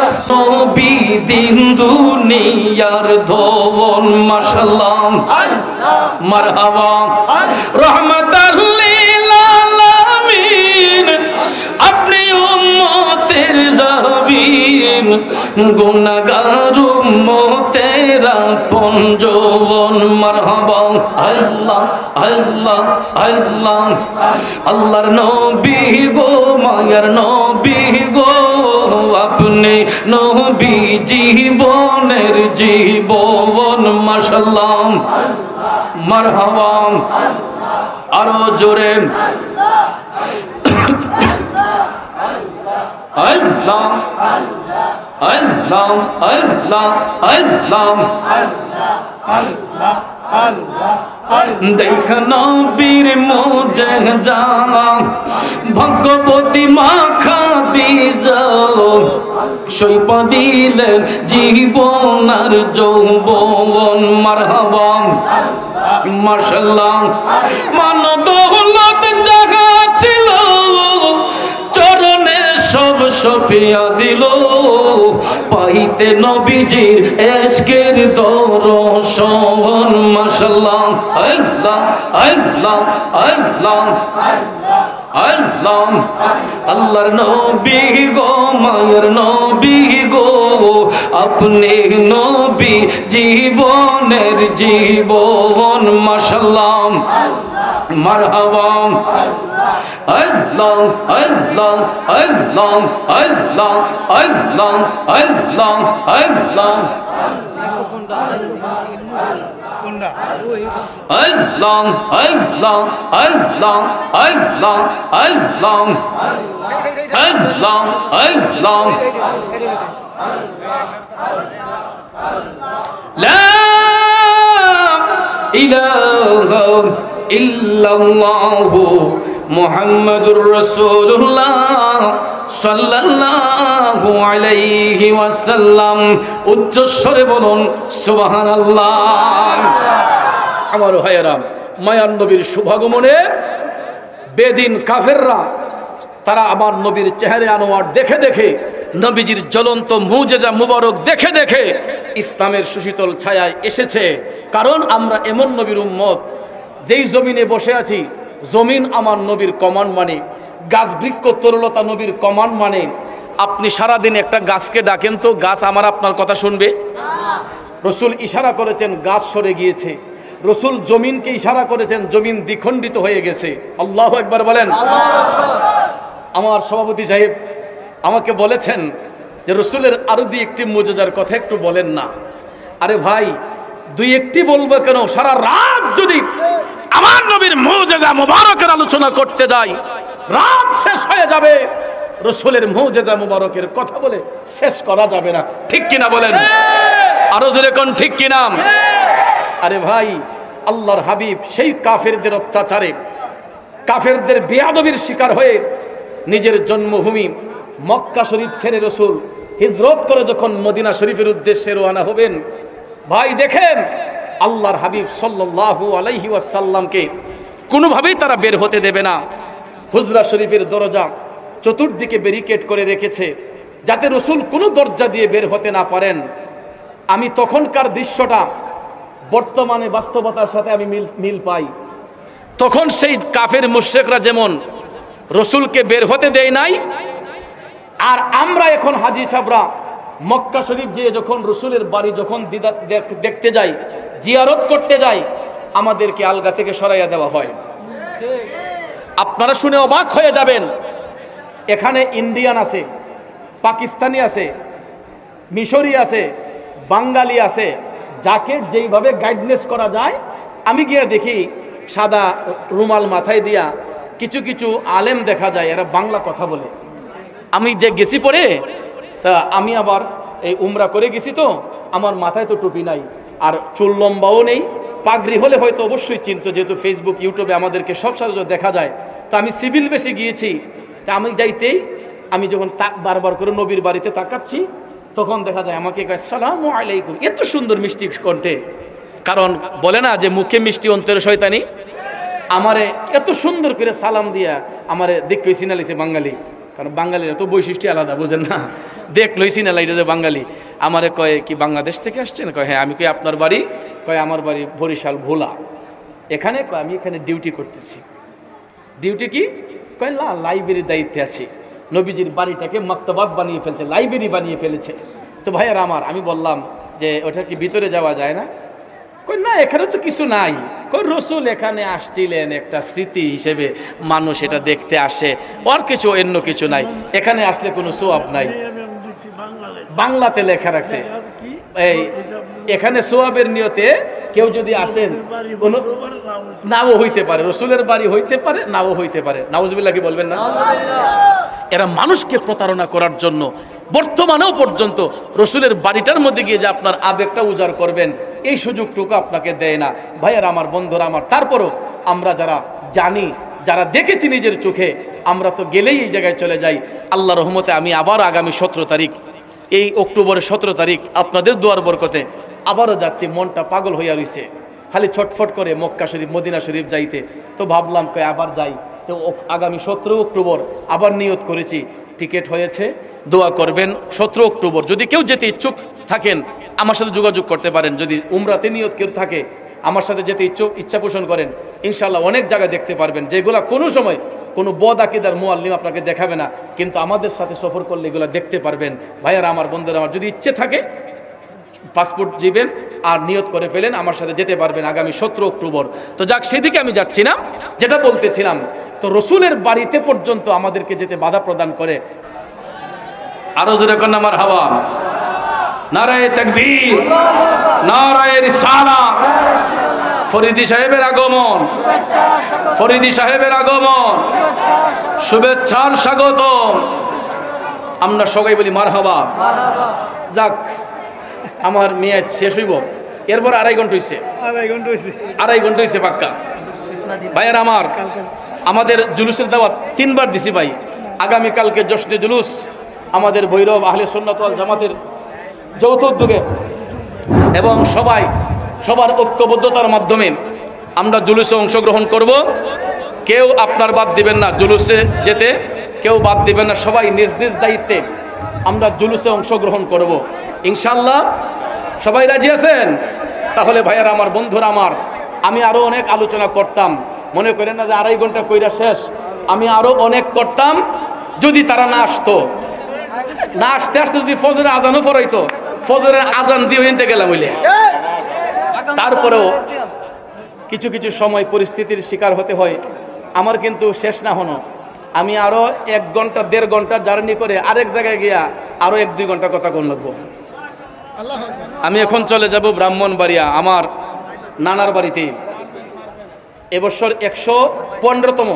Speaker 1: रसूबी दिन दुनियार धोवन माशाल्लाह मरहबा रहमतुल लिल आलामीन अपनी उम्मतेर ज़ाबीन गुनाहगार उम्मतेरा पंजोवन मरहबा अल्लाह अल्लाह अल्लाह अल्लाहर नबी गो मायर नबी गो अपने नबी जीवनेर जीवन माशाल्लाह मरहबा आरो जोरे अल्लाह अल्लाह अल्लाह अल्लाह देख नबीर मोजे जाना भगवती माखा दी जाओ शैप दिलेन जीवन आर যৌবন মারহাবা মাশাআল্লাহ মানব দৌলত জাগা ছিল চরণে সব সফিয়া দিল পাইতে নবীজির ইশকের দর্শন মাশাআল্লাহ আল্লাহ আল্লাহ আল্লাহ আল্লাহ আল্লাহর নবী গো মায়ের নবী গো আপনি নবী জীবনের জীবন মাশাআল্লাহ মারহাবা আল্লাহ আল্লাহ আল্লাহ আল্লাহ আল্লাহ আল্লাহ আল্লাহ আল্লাহ আল্লাহ আল্লাহ আল্লাহ আল্লাহ আল্লাহ আল্লাহ লা ইলাহা ইল্লাল্লাহু মুহাম্মাদুর রাসূলুল্লাহ সাল্লাল্লাহু আলাইহি ওয়াসাল্লাম। উচ্চ স্বরে বলুন সুবহানাল্লাহ। আমার ভাইয়েরা, মায়ার নবীর শুভাগমনে বেদিন কাফেররা তারা আমার নবীর চেহারা আনোয়ার দেখে দেখে, নবীজির জ্বলন্ত মুজেজা মুবারক দেখে দেখে ইসলামের সুশীতল ছায়ায় এসেছে। কারণ আমরা এমন নবীর উম্মত, যেই জমিনে বসে আছি, জমিন আমার নবীর কমান্ড মানে, গাছ বৃক্ষ তরুলতা নবীর কমান্ড মানে। আপনি সারাদিন একটা গাছকে ডাকেন তো গাছ আমার আপনার কথা শুনবে? রসুল ইশারা করেছেন, গাছ সরে গিয়েছে। রসুল জমিনকে ইশারা করেছেন, জমিন দ্বিখণ্ডিত হয়ে গেছে। আল্লাহু আকবার বলেন। আমার সভাপতি সাহেব আমাকে বলেছেন যে রসুলের আরো দুই একটি মুজিজার কথা একটু বলেন না। আরে ভাই, দুই একটি বলবো কেন, সারা রাত যদি আমার নবীর মুজিজা মুবারকের আলোচনা করতে যাই, রাত শেষ হয়ে যাবে। রসুলের মুজিজা মুবারকের কথা বলে শেষ করা যাবে না, ঠিক কিনা বলেন? আরো জোরে কোন ঠিক কিনা? আরে ভাই, আল্লাহর হাবিব সেই কাফেরদের অত্যাচারে, কাফেরদের বেয়াদবির শিকার হয়ে নিজের জন্মভূমি মক্কা শরীফ ছেড়ে রসুল হিজরত করে যখন মদিনা শরীফের উদ্দেশ্যে রওনা হবেন, ভাই দেখেন আল্লাহর হাবিব সাল্লাল্লাহু আলাইহি ওয়াসাল্লামকে কোনোভাবেই তারা বের হতে দেবে না। হুজরা শরীফের দরজা চতুর্দিকে ব্যারিকেড করে রেখেছে, যাতে রসুল কোনো দরজা দিয়ে বের হতে না পারেন। আমি তখনকার দৃশ্যটা বর্তমানে বাস্তবতার সাথে আমি মিল পাই। তখন সেই কাফের মুশরিকরা যেমন রসুলকে বের হতে দেয় নাই, আর আমরা এখন হাজী সাহেবরা মক্কা শরীফ যেয়ে যখন রসুলের বাড়ি যখন দেখতে যাই, জিয়ারত করতে যাই, আমাদেরকে আলগা থেকে সরাইয়া দেওয়া হয়। আপনারা শুনে অবাক হয়ে যাবেন, এখানে ইন্ডিয়ান আছে, পাকিস্তানি আছে, মিশরি আছে, বাঙালি আছে, যাকে যেইভাবে গাইডনেস করা যায়। আমি গিয়ে দেখি সাদা রুমাল মাথায় দিয়া কিছু কিছু আলেম দেখা যায়, এরা বাংলা কথা বলে। আমি যে গেছি পরে, তা আমি আবার এই উমরা করে গেছি, তো আমার মাথায় তো টুপি নাই, আর চুল লম্বাও নেই। পাগড়ি হলে হয়তো অবশ্যই চিনতো, যেহেতু ফেসবুক ইউটিউবে আমাদেরকে সব সাথে দেখা যায়। তা আমি সিভিল বেশে গিয়েছি, তা আমি যাইতেই আমি যখন বারবার করে নবীর বাড়িতে তাকাচ্ছি, তখন দেখা যায় আমাকে কয় আসসালামু আলাইকুম, এত সুন্দর মিষ্টি কণ্ঠে। কারণ বলে না যে মুখে মিষ্টি অন্তরে শয়তানি। আমারে এত সুন্দর করে সালাম দিয়া আমারে দেখে সিনালিছে বাঙালি, কারণ বাঙালিরা তো বৈশিষ্ট্য আলাদা, বুঝেন না? দেখলই সিনালাইটা যে বাঙালি। আমারে কয় কি বাংলাদেশ থেকে আসছেন? কয় হ্যাঁ। আমি কই আপনার বাড়ি? কয় আমার বাড়ি বরিশাল ভোলা। এখানে কয় আমি এখানে ডিউটি করতেছি। ডিউটি কি? কয় না, লাইব্রেরির দায়িত্বে আছি। নবীজির বাড়িটাকে মাকতাবাত বানিয়ে ফেলছে, লাইব্রেরি বানিয়ে ফেলেছে। তো ভাইয়ার আমার, আমি বললাম যে ওটা কি ভিতরে যাওয়া যায় না? কই না, এখানে তো কিছু নাই। কই রসুল এখানে আসছিলেন একটা স্মৃতি হিসেবে, মানুষ এটা দেখতে আসে, আর কিছু অন্য কিছু নাই। এখানে আসলে কোনো সোয়াব নাই। বাংলাতে লেখা রাখছে, এই এখানে সোয়াবের নিয়তে কেউ যদি আসেন, কোনো নাও হইতে পারে, রসুলের বাড়ি হইতে পারে, নাও হইতে পারে। নাউজুবিল্লাহ কি বলবেন না? এরা মানুষকে প্রতারণা করার জন্য বর্তমানেও পর্যন্ত রসুলের বাড়িটার মধ্যে গিয়ে যে আপনার আবেগটা উজাড় করবেন, এই সুযোগটুকু আপনাকে দেয় না। ভাইয়ারা আমার, বন্ধুরা আমার, তারপরও আমরা যারা জানি, যারা দেখেছি নিজের চোখে, আমরা তো গেলেই এই জায়গায় চলে যাই। আল্লাহ রহমতে আমি আবার আগামী 17 তারিখ, এই অক্টোবরের 17 তারিখ আপনাদের দোয়ার বরকতে আবারও যাচ্ছি। মনটা পাগল হইয়া রইছে, খালি ছটফট করে মক্কা শরীফ, মদিনা শরীফ যাইতে। তো ভাবলাম কয় আবার যাই। তো আগামী 17 অক্টোবর আবার নিয়ত করেছি, টিকিট হয়েছে। দোয়া করবেন 17 অক্টোবর। যদি কেউ যেতে ইচ্ছুক থাকেন আমার সাথে যোগাযোগ করতে পারেন। যদি উমরাতে নিয়ত কেউ থাকে, আমার সাথে যেতে ইচ্ছা পোষণ করেন, ইনশাল্লাহ অনেক জায়গায় দেখতে পারবেন, যেগুলা কোনো সময় কোনো বদ আকিদার মুআল্লিম আপনাকে দেখাবে না, কিন্তু আমাদের সাথে সফর করলে এগুলো দেখতে পারবেন। ভাইয়ারা আমার, বন্ধুরা আমার, যদি ইচ্ছে থাকে পাসপোর্ট দিবেন আর নিয়ত করে ফেলেন, আমার সাথে যেতে পারবেন আগামী 17 অক্টোবর। তো যাক, সেদিকে আমি যাচ্ছি না, যেটা বলতেছিলাম, তো রসুলের বাড়িতে পর্যন্ত আমাদেরকে যেতে বাধা প্রদান করে। আরো জোরে কন্যা মারহাবা, নারায়ে তাকবীর, নারায়ে রিসালাত। ফরিদি সাহেবের আগমন, ফরিদি সাহেবের আগমন, শুভেচ্ছার স্বাগতম। আমরা সবাই বলি মারহাবা। যাক, আমার মেয়াদ শেষ হইব, এরপর আড়াই ঘন্টা হয়েছে পাক্কা। ভাইয়ার আমার, আমাদের জুলুসের দাওয়াত 3 বার দিছি ভাই। আগামীকালকে জশ্নে জুলুস আমাদের ভৈরব আহলে সুন্নাত ওয়াল জামাতের যৌথ উদ্যোগে এবং সবার ঐক্যবদ্ধতার মাধ্যমে আমরা জুলুসে অংশগ্রহণ করব। কেউ আপনার বাদ দিবেন না, জুলুসে যেতে কেউ বাদ দিবেন না, সবাই নিজ নিজ দায়িত্বে আমরা জুলুসে অংশগ্রহণ করব ইনশাআল্লাহ। সবাই রাজি আছেন? তাহলে ভাইয়ারা আমার, বন্ধুরা আমার, আমি আরো অনেক আলোচনা করতাম, মনে করেন না যে আড়াই ঘন্টা কইরা শেষ। আমি আরো অনেক করতাম যদি তারা না আসতো, না আসতে আসতে যদি ফজরের আজানও পড়াইতো, ফজরের আজান দিয়ে হিনতে গেলাম হইলে। তারপরেও কিছু কিছু সময় পরিস্থিতির শিকার হতে হয়। আমার কিন্তু শেষ না হনো, আমি আরো 1 ঘন্টা 1.5 ঘন্টা জার্নি করে আরেক জায়গায় গিয়া আরো 1-2 ঘন্টা কথা কোন লাগবো। আমি এখন চলে যাব ব্রাহ্মণবাড়িয়া, আমার নানার বাড়িতে। এবছর 115তম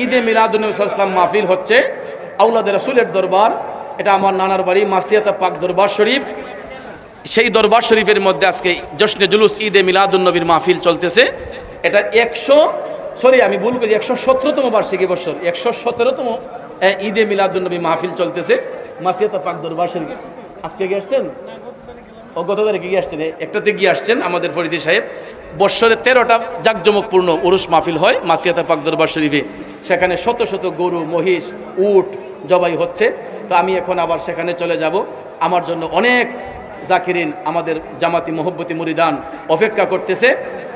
Speaker 1: ঈদে মিলাদুন্নবী সাল্লাল্লাহু আলাইহি ওয়াসাল্লাম মাহফিল হচ্ছে আওলাদ রাসূলের দরবার। এটা আমার নানার বাড়ি মাসিয়াতা পাক দরবার শরীফ। সেই দরবার শরীফের মধ্যে আজকে জশ্নে জুলুস ঈদে মিলাদুন্নবীর মাহফিল চলতেছে। এটা 117তম বার্ষিকী বছর, 117তম ঈদে মিলাদুন্নবী মাহফিল চলতেছে মাসিয়াতা পাক দরবার শরীফ। আজকে গিয়ে আসছেন, ও গত তারিখে গিয়ে আসছেন, একটাতে গিয়ে আসছেন আমাদের ফরিদি সাহেব। বৎসরে 13টা জাঁকজমকপূর্ণ উরুস মাহফিল হয় মাসিয়াতা পাক দরবার শরীফে। সেখানে শত শত গরু, মহিষ, উট জবাই হচ্ছে। তো আমি এখন আবার সেখানে চলে যাব। আমার জন্য অনেক জাকিরিন, আমাদের জামাতি মোহব্বতী মুরিদান অপেক্ষা করতেছে।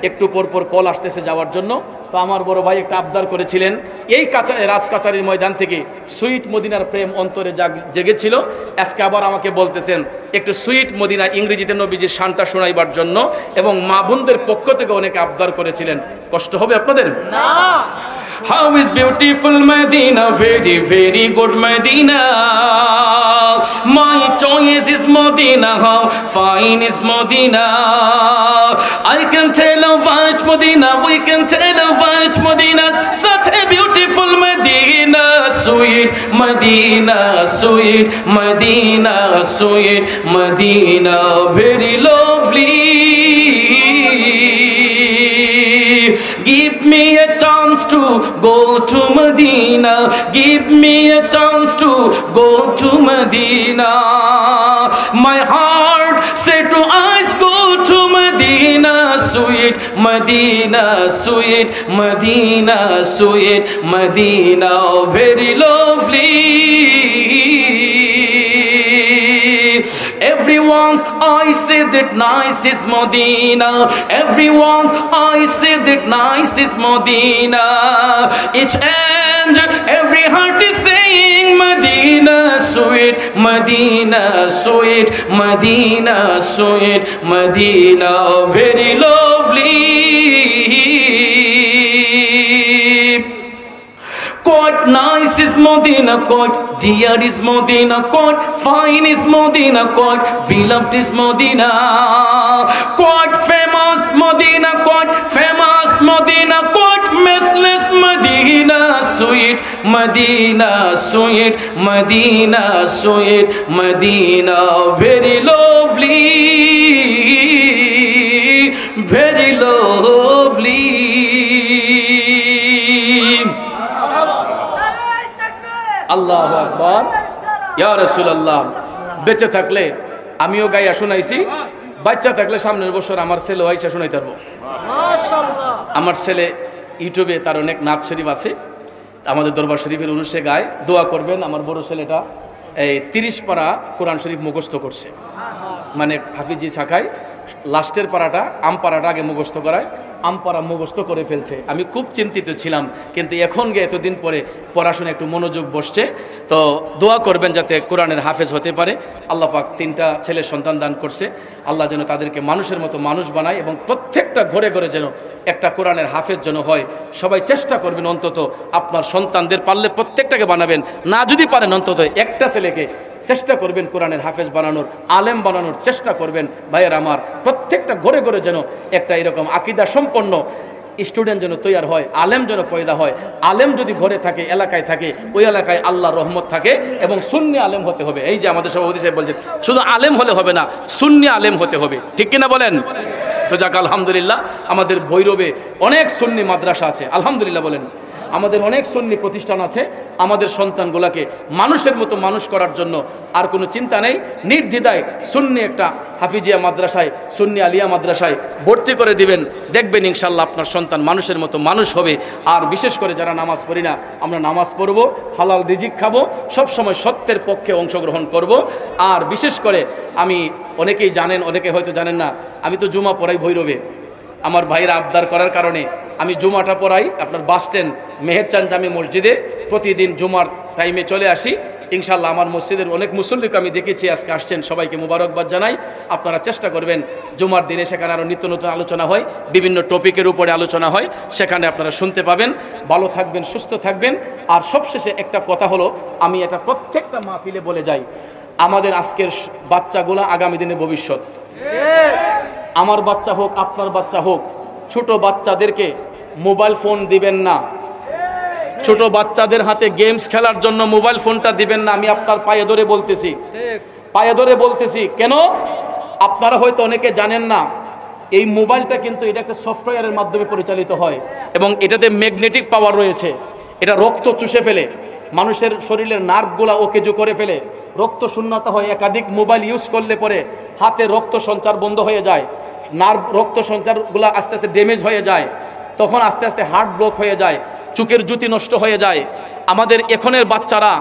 Speaker 1: একটু পর কল আসতেছে যাওয়ার জন্য। তো আমার বড় ভাই একটা আবদার করেছিলেন, এই রাজকাচারির ময়দান থেকে সুইট মদিনার প্রেম অন্তরে জেগেছিল। আজকে আবার আমাকে বলতেছেন একটু সুইট মদিনা ইংরেজিতে নবীজির শানটা শোনাইবার জন্য, এবং মা বোনদের পক্ষ থেকে অনেকে আবদার করেছিলেন। কষ্ট হবে আপনাদের? না। How is beautiful Medina, very very good Medina. My choice is Medina, how fine is Medina. I can tell of which Medina, we can tell of which Medina. Such a beautiful Medina, sweet Medina, sweet Medina, sweet Medina, very lovely. Give me a chance to go to Medina. Give me a chance to go to Medina. My heart said to eyes, go to Medina. Sweet Medina, sweet Medina, sweet Medina, very lovely. Everyone's eyes say that nice is Medina. Everyone's eyes say that nice is Medina. Each and every heart is saying Medina, sweet Medina, sweet Medina, sweet Medina, very lovely. Quite nice is Medina, quite dear is Medina, quite fine is Medina, quite beloved is Medina, quite famous Medina, quite famous Medina, quite messless Medina, sweet Medina, sweet Medina, sweet Medina, very lovely, very lovely. আল্লাহু আকবার, ইয়া রাসূলুল্লাহ। বেঁচে থাকলে আমিও গাইয়া শোনাইছি, বাচ্চা থাকলে সামনের বছর আমার ছেলে আইসা শোনাইতে পারবো মাশাআল্লাহ। আমার ছেলে ইউটিউবে তার অনেক নাত শরীফ আছে, আমাদের দরবার শরীফের উরুসে গায়। দোয়া করবেন, আমার বড় ছেলেটা এই 30 পারা কোরআন শরীফ মুখস্থ করছে, মানে হাফিজি শাখায় লাস্টের পারাটা, আম পারাটা আগে মুখস্থ করায়, আমপারা মুখস্থ করে ফেলছে। আমি খুব চিন্তিত ছিলাম, কিন্তু এখন গিয়ে এতদিন পরে পড়াশোনা একটু মনোযোগ বসছে। তো দোয়া করবেন যাতে কোরআনের হাফেজ হতে পারে। আল্লাহ পাক 3টা ছেলে সন্তান দান করছে, আল্লাহ যেন তাদেরকে মানুষের মতো মানুষ বানায় এবং প্রত্যেকটা ঘরে ঘরে যেন একটা কোরআনের হাফেজ যেন হয়। সবাই চেষ্টা করবেন অন্তত আপনার সন্তানদের, পারলে প্রত্যেকটাকে বানাবেন, না যদি পারেন অন্তত একটা ছেলেকে চেষ্টা করবেন কোরআনের হাফেজ বানানোর, আলেম বানানোর চেষ্টা করবেন। ভাইয়ের আমার, প্রত্যেকটা ঘরে ঘরে যেন একটা এরকম আকীদা সম্পন্ন স্টুডেন্ট যেন তৈরি হয়, আলেম যেন পয়দা হয়। আলেম যদি ঘরে থাকে, এলাকায় থাকে, ওই এলাকায় আল্লাহর রহমত থাকে এবং সুন্নি আলেম হতে হবে। এই যে আমাদের সভাপতি সাহেব বলছেন, শুধু আলেম হলে হবে না, সুন্নি আলেম হতে হবে, ঠিক কিনা বলেন? তো যাক, আলহামদুলিল্লাহ আমাদের ভৈরবে অনেক সুন্নি মাদ্রাসা আছে, আলহামদুলিল্লাহ বলেন। আমাদের অনেক সুন্নি প্রতিষ্ঠান আছে। আমাদের সন্তানগুলোকে মানুষের মতো মানুষ করার জন্য আর কোনো চিন্তা নেই, নির্দ্বিধায় সুন্নি একটা হাফিজিয়া মাদ্রাসায়, সুন্নি আলিয়া মাদ্রাসায় ভর্তি করে দিবেন। দেখবেন ইনশাল্লাহ আপনার সন্তান মানুষের মতো মানুষ হবে। আর বিশেষ করে যারা নামাজ পড়ি না, আমরা নামাজ পড়ব, হালাল রিজিক খাবো, সবসময় সত্যের পক্ষে অংশগ্রহণ করব। আর বিশেষ করে আমি, অনেকেই জানেন, অনেকে হয়তো জানেন না, আমি তো জুমা পড়াই ভৈরবে। আমার ভাইরা আবদার করার কারণে আমি জুমাটা পড়াই আপনার বাস স্ট্যান্ড মেহেরচাঁদ জামি মসজিদে। প্রতিদিন জুমার টাইমে চলে আসি ইনশাল্লাহ। আমার মসজিদের অনেক মুসল্লিকে আমি দেখেছি আজকে আসছেন, সবাইকে মুবারকবাদ জানাই। আপনারা চেষ্টা করবেন জুমার দিনে, সেখানে আরও নিত্য নতুন আলোচনা হয়, বিভিন্ন টপিকের উপরে আলোচনা হয়, সেখানে আপনারা শুনতে পাবেন। ভালো থাকবেন, সুস্থ থাকবেন। আর সবশেষে একটা কথা হলো, আমি এটা প্রত্যেকটা মাহফিলে বলে যাই, আমাদের আজকের বাচ্চাগুলো আগামী দিনে ভবিষ্যৎ। আমার বাচ্চা হোক, আপনার বাচ্চা হোক, ছোট বাচ্চাদেরকে মোবাইল ফোন দিবেন না। ছোট বাচ্চাদের হাতে গেমস খেলার জন্য মোবাইল ফোনটা দিবেন না। আমি আপনার পায়ে ধরে বলতেছি, পায়ে ধরে বলতেছি। কেন? আপনারা হয়তো অনেকে জানেন না, এই মোবাইলটা কিন্তু এটা একটা সফটওয়্যারের মাধ্যমে পরিচালিত হয় এবং এটাতে ম্যাগনেটিক পাওয়ার রয়েছে। এটা রক্ত চুষে ফেলে, মানুষের শরীরের নার্ভগুলা ওকেজু করে ফেলে, রক্ত শূন্যতা হয়। একাধিক মোবাইল ইউজ করলে পরে হাতে রক্ত সঞ্চার বন্ধ হয়ে যায়, নার্ভ রক্ত সঞ্চারগুলো আস্তে আস্তে ড্যামেজ হয়ে যায়, তখন আস্তে আস্তে হার্ট ব্লক হয়ে যায়, চোখের জ্যোতি নষ্ট হয়ে যায়। আমাদের এখনের বাচ্চারা,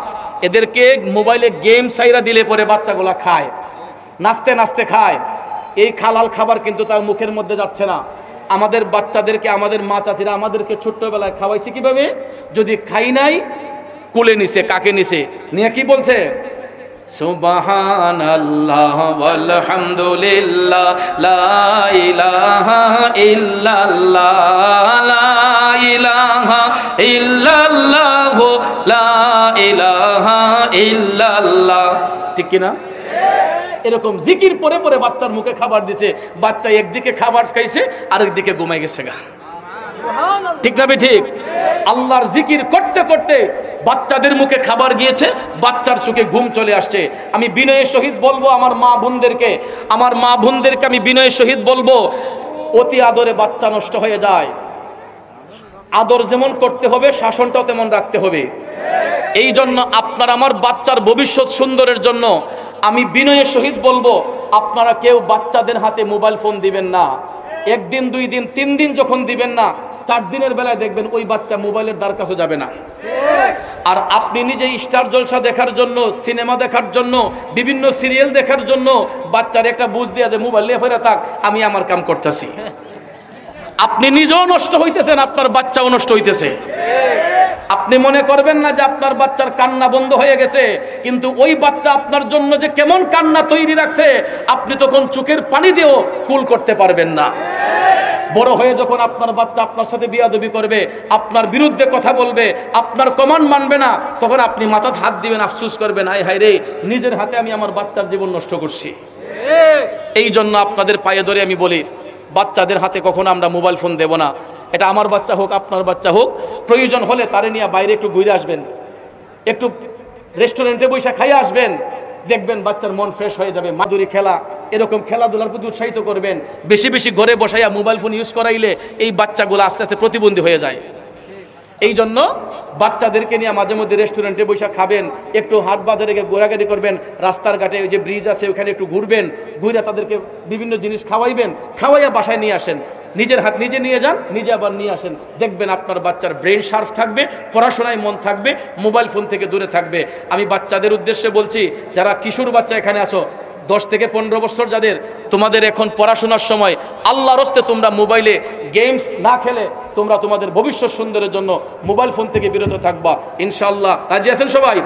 Speaker 1: এদেরকে মোবাইলে গেম সাইরা দিলে পরে বাচ্চাগুলা খায়, নাচতে নাচতে খায়। এই হালাল খাবার কিন্তু তার মুখের মধ্যে যাচ্ছে না। আমাদের বাচ্চাদেরকে আমাদের মা চাচিরা আমাদেরকে ছোট্টবেলায় খাওয়াইছে কিভাবে? যদি খাই নাই, কোলে নিছে, কাকে নিছে, নিয়ে কি বলছে? সুবহানাল্লাহ ওয়ালহামদুলিল্লাহ লা ইলাহা ইল্লাল্লাহ লা ইলাহা ইল্লাল্লাহ লা ইলাহা ইল্লাল্লাহ। ঠিক কি না? এরকম জিকির পরে পরে বাচ্চার মুখে খাবার দিছে, বাচ্চা একদিকে খাবার খাইছে আরেকদিকে ঘুমাই গেছে গা। ঠিক না ঠিক? আল্লাহর জিকির করতে করতে বাচ্চাদের মুখে খাবার গিয়েছে, বাচ্চার চোখে ঘুম চলে আসছে। আমি বিনয়ের সহিত বলবো আমার মা বোনদেরকে, আমি বিনয়ের সহিত বলবো, অতি আদরে বাচ্চা নষ্ট হয়ে যায়। আদর যেমন করতে হবে, শাসনটাও তেমন রাখতে হবে। এই জন্য আপনার আমার বাচ্চার ভবিষ্যৎ সুন্দরের জন্য আমি বিনয়ের সহিত বলবো, আপনারা কেউ বাচ্চাদের হাতে মোবাইল ফোন দিবেন না। 1 দিন 2 দিন 3 দিন যখন দিবেন না, 4 দিনের বেলায় দেখবেন ওই বাচ্চা মোবাইলের দ্বার কাছে যাবে না। আর আপনি নিজে স্টার জলসা দেখার জন্য, সিনেমা দেখার জন্য, বিভিন্ন সিরিয়াল দেখার জন্য বাচ্চার একটা বুঝ দিয়া যে মোবাইল নিয়ে ফেরা থাক, আমি আমার কাম করতেছি। আপনি নিজেও নষ্ট হইতেছেন, আপনার বাচ্চাও নষ্ট হইতেছে। আপনি মনে করবেন না যে আপনার বাচ্চার কান্না বন্ধ হয়ে গেছে, কিন্তু ওই বাচ্চা আপনার জন্য যে কেমন কান্না তৈরি রাখছে, আপনি তখন চোখের পানি দিয়েও কুল করতে পারবেন না। বড় হয়ে যখন আপনার বাচ্চা আপনার সাথে বিয়াদবি করবে, আপনার বিরুদ্ধে কথা বলবে, আপনার কমান্ড মানবে না, তখন আপনি মাথায় হাত দিবেন, আফসোস করবেন, আয় হায় রে, নিজের হাতে আমি আমার বাচ্চার জীবন নষ্ট করছি। এই জন্য আপনাদের পায়ে ধরে আমি বলি, বাচ্চাদের হাতে কখনো আমরা মোবাইল ফোন দেব না। এটা আমার বাচ্চা হোক, আপনার বাচ্চা হোক, প্রয়োজন হলে তারে নিয়ে বাইরে একটু ঘুরে আসবেন, একটু রেস্টুরেন্টে বসে খাইয়ে আসবেন, দেখবেন বাচ্চার মন ফ্রেশ হয়ে যাবে। মাদুরি খেলা, এরকম খেলাধুলার প্রতি উৎসাহিত করবেন। বেশি বেশি ঘরে বসাইয়া মোবাইল ফোন ইউজ করাইলে এই বাচ্চাগুলো আস্তে আস্তে প্রতিবন্ধী হয়ে যায়। এই জন্য বাচ্চাদেরকে নিয়ে মাঝে মধ্যে রেস্টুরেন্টে বসে খাবেন, একটু হাট বাজারে গিয়ে ঘোরাঘুরি করবেন, রাস্তার ঘাটে ওই যে ব্রিজ আছে ওখানে একটু ঘুরবেন, ঘুরে তাদেরকে বিভিন্ন জিনিস খাওয়াইবেন, খাওয়াইয়া বাসায় নিয়ে আসেন, নিজের হাত নিজে নিয়ে যান, নিজে আবার নিয়ে আসেন। দেখবেন আপনার বাচ্চার ব্রেন শার্প থাকবে, পড়াশোনায় মন থাকবে, মোবাইল ফোন থেকে দূরে থাকবে। আমি বাচ্চাদের উদ্দেশ্যে বলছি, যারা কিশোর বাচ্চা এখানে আছো, 10 থেকে 15 বছর যাদের, তোমাদের এখন পড়াশোনার সময়, আল্লাহর হস্তে তোমরা মোবাইলে গেমস না খেলে তোমরা তোমাদের ভবিষ্যৎ সুন্দরের জন্য মোবাইল ফোন থেকে বিরত থাকবা ইনশাআল্লাহ। রাজি আছেন সবাই?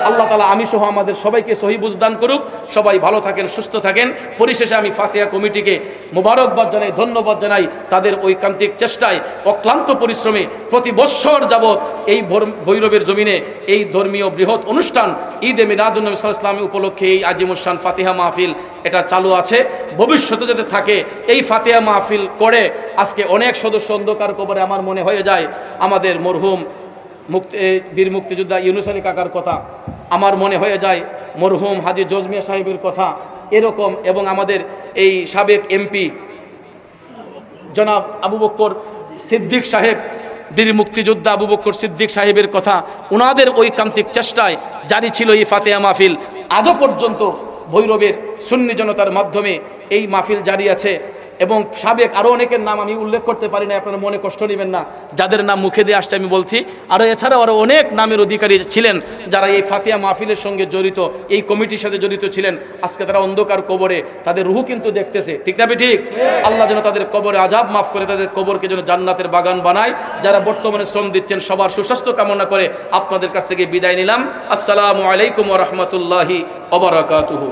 Speaker 1: আল্লাহ তাআলা আমি সহ আমাদের সবাইকে সহি বুঝ দান করুক। সবাই ভালো থাকেন, সুস্থ থাকেন। পরিশেষে আমি ফাতিহা কমিটিকে মোবারকবাদ জানাই, ধন্যবাদ জানাই তাদের ঐকান্তিক চেষ্টায়, অক্লান্ত পরিশ্রমে প্রতি বৎসর যাবৎ এই ভৈরবের জমিনে এই ধর্মীয় বৃহৎ অনুষ্ঠান ঈদে মিলাদুন নবী সাল্লাল্লাহু আলাইহি ওয়াসাল্লাম উপলক্ষে এই আজিমুশ শান ফাতিহা মাহফিল এটা চালু আছে, ভবিষ্যতে যাতে থাকে। এই ফাতিহা মাহফিল করে আজকে অনেক সদস্য অন্ধকার কবরে। আমার মনে হয়ে যায় আমাদের মরহুম বীর মুক্তিযোদ্ধা ইউনুস আলী কাকার কথা, আমার মনে হয়ে যায় মরহুম হাজী জজমিয়া সাহেবের কথা এরকম, এবং আমাদের এই সাবেক এমপি জনাব আবু বকর সিদ্দিক সাহেব, বীর মুক্তিযোদ্ধা আবু বকর সিদ্দিক সাহেবের কথা, ওনাদের ঐকান্তিক চেষ্টায় জারি ছিল এই ফাতিহা মাহফিল। আজও পর্যন্ত ভৈরবের সুন্নি জনতার মাধ্যমে এই মাহফিল জারি আছে। এবং সাবেক আরও অনেকের নাম আমি উল্লেখ করতে পারি না, আপনারা মনে কষ্ট নেবেন না, যাদের নাম মুখে দিয়ে আসছে আমি বলছি। আর এছাড়াও আরও অনেক নামের অধিকারী ছিলেন যারা এই ফাতিহা মাহফিলের সঙ্গে জড়িত, এই কমিটির সাথে জড়িত ছিলেন। আজকে তারা অন্ধকার কবরে, তাদের রুহু কিন্তু দেখতেছে, ঠিক না ঠিক? আল্লাহ যেন তাদের কবরে আযাব মাফ করে, তাদের কবরকে যেন জান্নাতের বাগান বানায়। যারা বর্তমানে শ্রম দিচ্ছেন সবার সুস্বাস্থ্য কামনা করে আপনাদের কাছ থেকে বিদায় নিলাম। আসসালামু আলাইকুম ওয়া রাহমাতুল্লাহি ওয়া বারাকাতুহু।